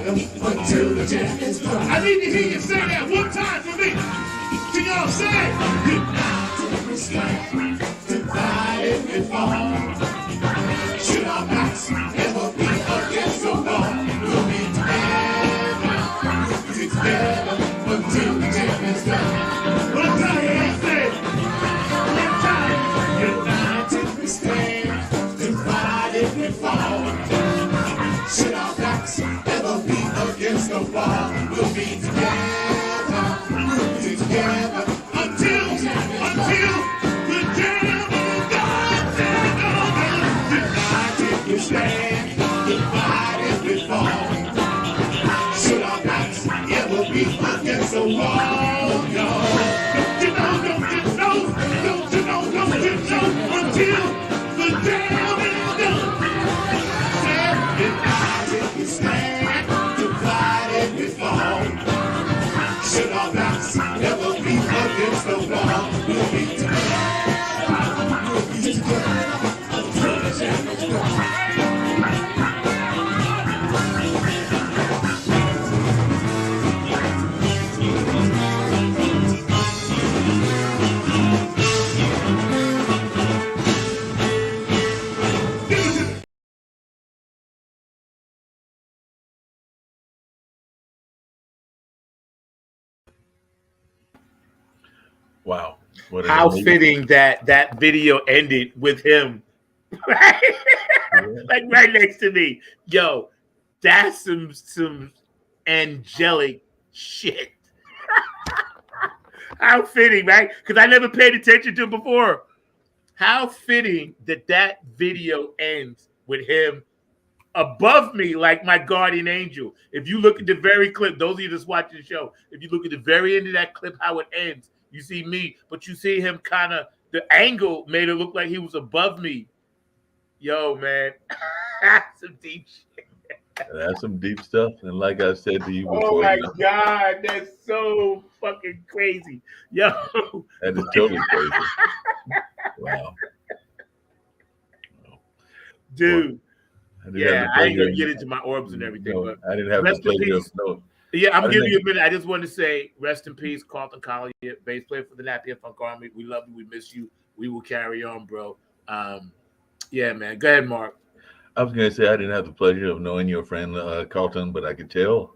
S1: until the jam is done. I need to hear you say that one time for me. Can y'all say? United we stand, divided we fall. Should our backs ever be against the wall? We'll be together until the jam is done. One time, I say, one time. United we stand, divided we fall. Should our backs ever be against the wall? We'll be together until the jam is done. United we stand, divided we fall. Should our backs ever be against the wall? No. Don't you know, until the jam is done. United we stand, divided we fall. Should our backs ever be against the wall? We'll be together until the jam is done.
S9: Wow. What an
S3: How
S9: amazing-
S3: fitting that video ended with him, right? Like right next to me. Yo, that's some angelic shit. How fitting, right? Because I never paid attention to it before. How fitting that video ends with him above me like my guardian angel. If you look at the very clip, those of you that's watching the show, if you look at the very end of that clip, how it ends, you see me, but you see him kind of, the angle made it look like he was above me. Yo, man, that's some deep shit.
S9: That's some deep stuff. And like I said to you before,
S3: Oh my
S9: you know,
S3: God, that's so fucking crazy. Yo.
S9: that is totally crazy. Wow.
S3: Dude.
S9: I didn't have the
S3: I ain't gonna
S9: pleasure-
S3: get into my orbs and everything,
S9: No,
S3: but
S9: I didn't have the
S3: rest in
S9: pleasure of
S3: peace.
S9: no.
S3: Yeah, I'm
S9: I
S3: giving you
S9: didn't-
S3: a minute. I just wanted to say rest in peace, Carlton Collier, bass player for the Napier Funk Army. We love you. We miss you. We will carry on, bro. Yeah, man. Go ahead, Mark.
S9: I was going to say I didn't have the pleasure of knowing your friend Carlton, but I could tell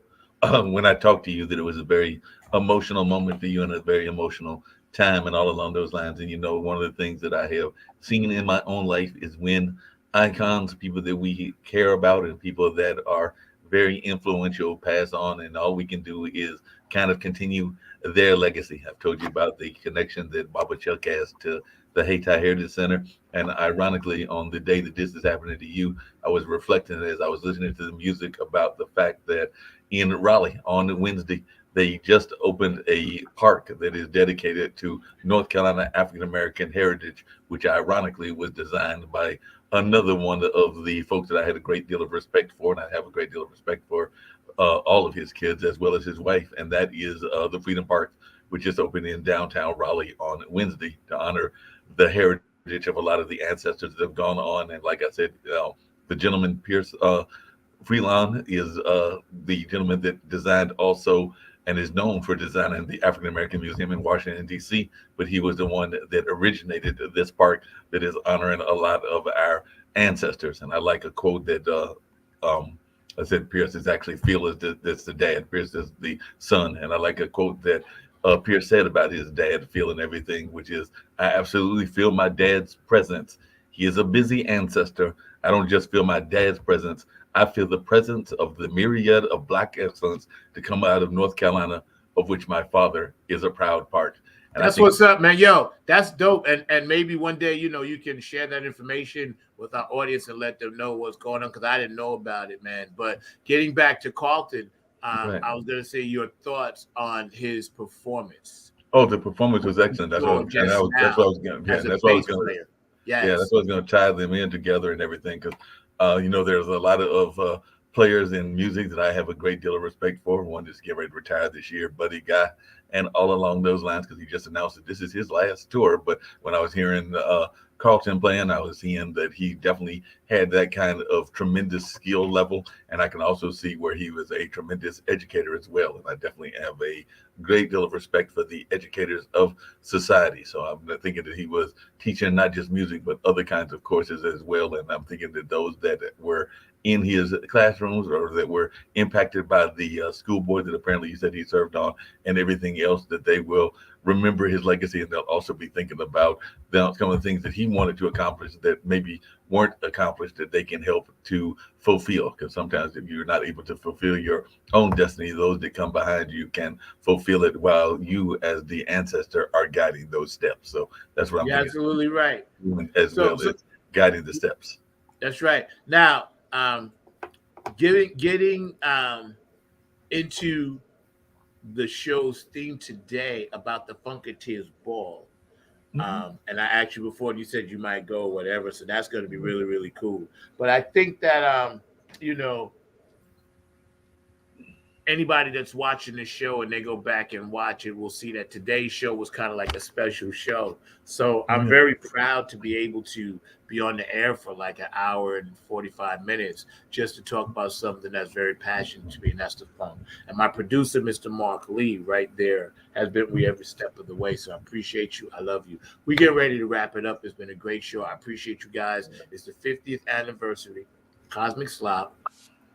S9: when I talked to you that it was a very emotional moment for you and a very emotional time and all along those lines. And, you know, one of the things that I have seen in my own life is when icons, people that we care about and people that are very influential pass on, and all we can do is kind of continue their legacy. I've told you about the connection that Baba Chuck has to the Hayti Heritage Center. And ironically, on the day that this is happening to you, I was reflecting as I was listening to the music about the fact that in Raleigh on Wednesday, they just opened a park that is dedicated to North Carolina African American heritage, which ironically was designed by another one of the folks that I had a great deal of respect for, and I have a great deal of respect for all of his kids as well as his wife, and that is the Freedom Park, which just opened in downtown Raleigh on Wednesday to honor the heritage of a lot of the ancestors that have gone on. And like I said, the gentleman Pierce Freelon is the gentleman that designed also and is known for designing the African American Museum in Washington, D.C., but he was the one that originated this park that is honoring a lot of our ancestors. And I like a quote that I said Pierce is actually Phil that's the dad, Pierce is the son. And I like a quote that Pierce said about his dad, Phil, and everything, which is, I absolutely feel my dad's presence. He is a busy ancestor. I don't just feel my dad's presence. I feel the presence of the myriad of Black excellence to come out of North Carolina, of which my father is a proud part. And
S3: That's what's up, man. Yo, that's dope. And maybe one day, you know, you can share that information with our audience and let them know what's going on, because I didn't know about it, man. But getting back to Carlton,
S9: Right.
S3: I was going to say your thoughts on his performance.
S9: Oh, the performance was excellent. That's what
S3: Just
S9: that's what I was going to. Yeah,
S3: as a
S9: that's what I was
S3: bass
S9: going to.
S3: player. Yes.
S9: Yeah, that's what I was going to tie them in together and everything, because you know, there's a lot of players in music that I have a great deal of respect for. One just getting ready to retire this year, Buddy Guy, and all along those lines, because he just announced that this is his last tour. But when I was hearing Carlton playing, I was seeing that he definitely had that kind of tremendous skill level, and I can also see where he was a tremendous educator as well. And I definitely have a great deal of respect for the educators of society. So I'm thinking that he was teaching not just music, but other kinds of courses as well. And I'm thinking that those that were in his classrooms or that were impacted by the school board that apparently he said he served on and everything else, that they will remember his legacy, and they'll also be thinking about some of the things that he wanted to accomplish that maybe weren't accomplished, that they can help to fulfill. Because sometimes if you're not able to fulfill your own destiny, those that come behind you can fulfill it while you as the ancestor are guiding those steps. So that's what I'm thinking.
S3: Absolutely right.
S9: As well as guiding the steps.
S3: That's right. Now, getting into the show's theme today about the Funketeers Ball. And I asked you before, and you said you might go or whatever, so that's going to be really, really cool. But I think that, anybody that's watching this show and they go back and watch it will see that today's show was kind of like a special show. So I'm very proud to be able to be on the air for like an hour and 45 minutes just to talk about something that's very passionate to me, and that's the funk. And my producer, Mr. Mark Lee, right there, has been with me every step of the way. So I appreciate you. I love you. We get ready to wrap it up. It's been a great show. I appreciate you guys. It's the 50th anniversary, Cosmic Slop,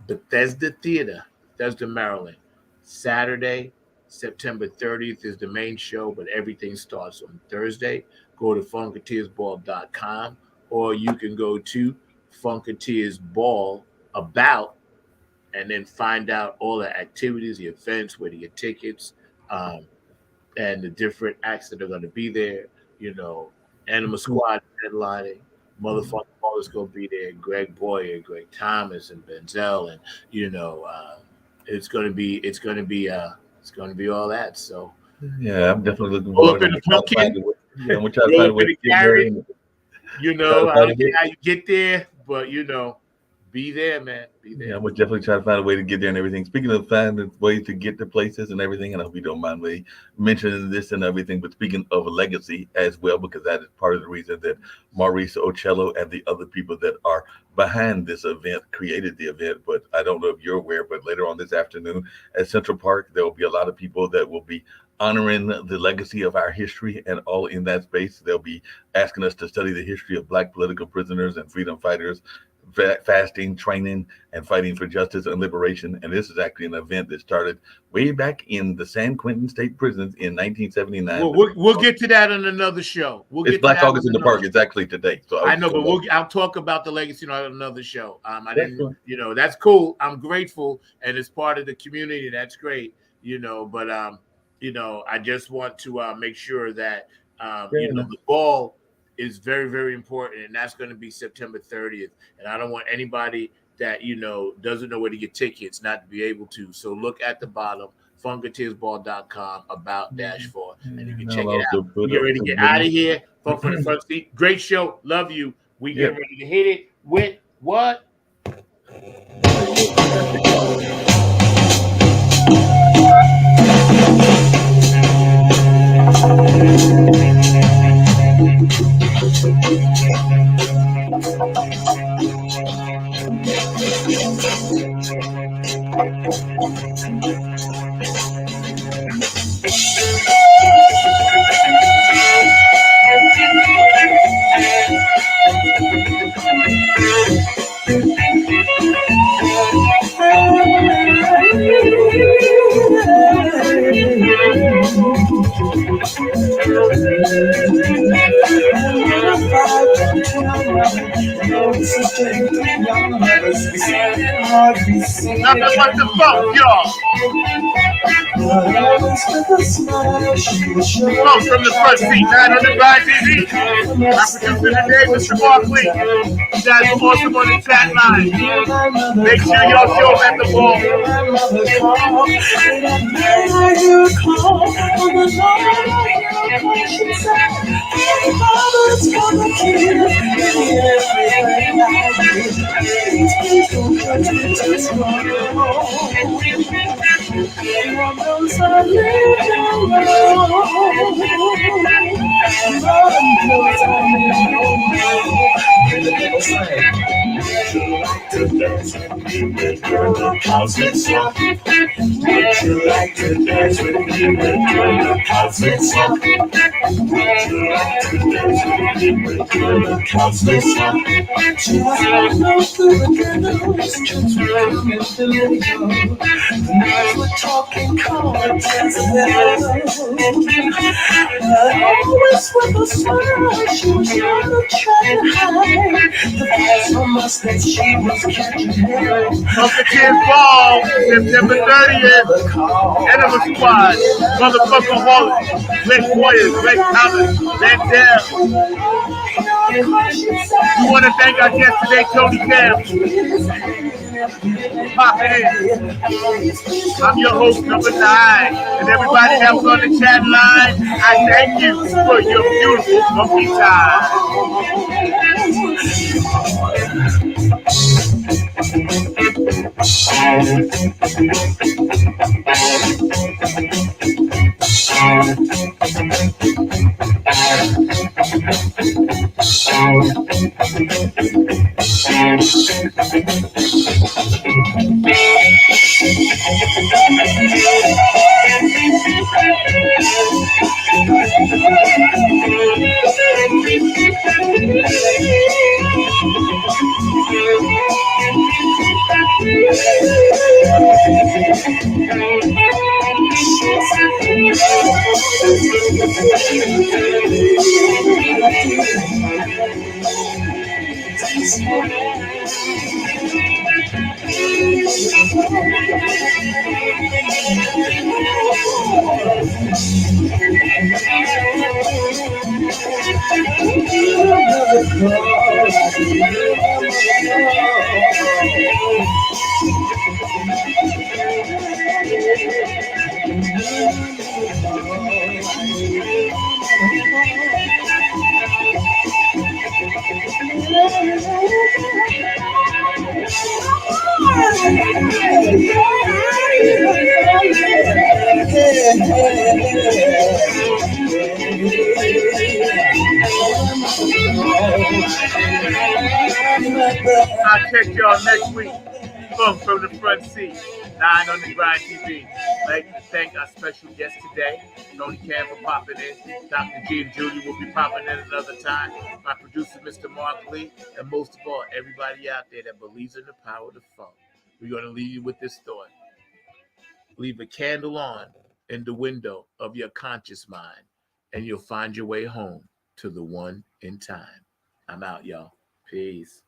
S3: Bethesda Theater, Bethesda, Maryland. Saturday, September 30th is the main show, but everything starts on Thursday. Go to funketeersball.com, or you can go to Funketeers Ball About and then find out all the activities, the events, where to get tickets, and the different acts that are going to be there. Animal Squad headlining, Motherfucking Ball is going to be there, Greg Boyer, Greg Thomas, and Benzel, and it's going to be all that. So
S9: yeah, I'm definitely looking forward to it. I'm gonna try to find a way to get there. I don't care how you get there, but be there, man. Be there. Yeah, I'm gonna definitely try to find a way to get there and everything. Speaking of finding ways to get to places and everything, and I hope you don't mind me mentioning this and everything, but speaking of a legacy as well, because that is part of the reason that Maurice Ocello and the other people that are behind this event created the event. But I don't know if you're aware, but later on this afternoon at Central Park, there will be a lot of people that will be honoring the legacy of our history, and all in that space, they'll be asking us to study the history of Black political prisoners and freedom fighters, fasting, training, and fighting for justice and liberation. And this is actually an event that started way back in the San Quentin State Prisons in 1979.
S3: We'll get to that on another show.
S9: It's Black August in the Park. It's actually today. So
S3: I know, but I'll talk about the legacy on another show. That's cool. I'm grateful, and it's part of the community. That's great. But I just want to make sure that the ball is very, very important, and that's going to be September 30th. And I don't want anybody that doesn't know where to get tickets not to be able to. So look at the bottom, funketeersball.com about-4, and you can check it out. We get ready to get out of here. Funk from the Front Seat. Great show. Love you. We get ready to hit it with what? Nothing but the funk, y'all. Funk from the Front Seat, 900 TV. My producer today, Mr. Mark Lee. You guys are awesome on the chat line. Make sure y'all show up at the ball.
S2: How's it sound? Would you like to dance with me? How's it sound? Would you like to dance with me? How's it sound? Now we're talking cards and always with a smile, she was trying to hide the face from us that she was catching hell.
S1: Uncle Ken Ball, September 30th, Enema Squad, Motherfucker Holly, Rick Warriors, Rick Thomas, Van Dam. We want to thank our guest today, Tony Cam. Pop in. I'm your host, number 9. And everybody that was on the chat line, I thank you for your beautiful funky time. I'll catch y'all next week. Funk from the Front Seat, 9 on the Grind TV. I'd like to thank our special guest today, Tony Cam, for popping in. Dr. G and Julie will be popping in another time. My producer, Mr. Mark Lee, and most of all, everybody out there that believes in the power of the funk. We're going to leave you with this thought. Leave a candle on in the window of your conscious mind, and you'll find your way home to the one in time. I'm out, y'all. Peace.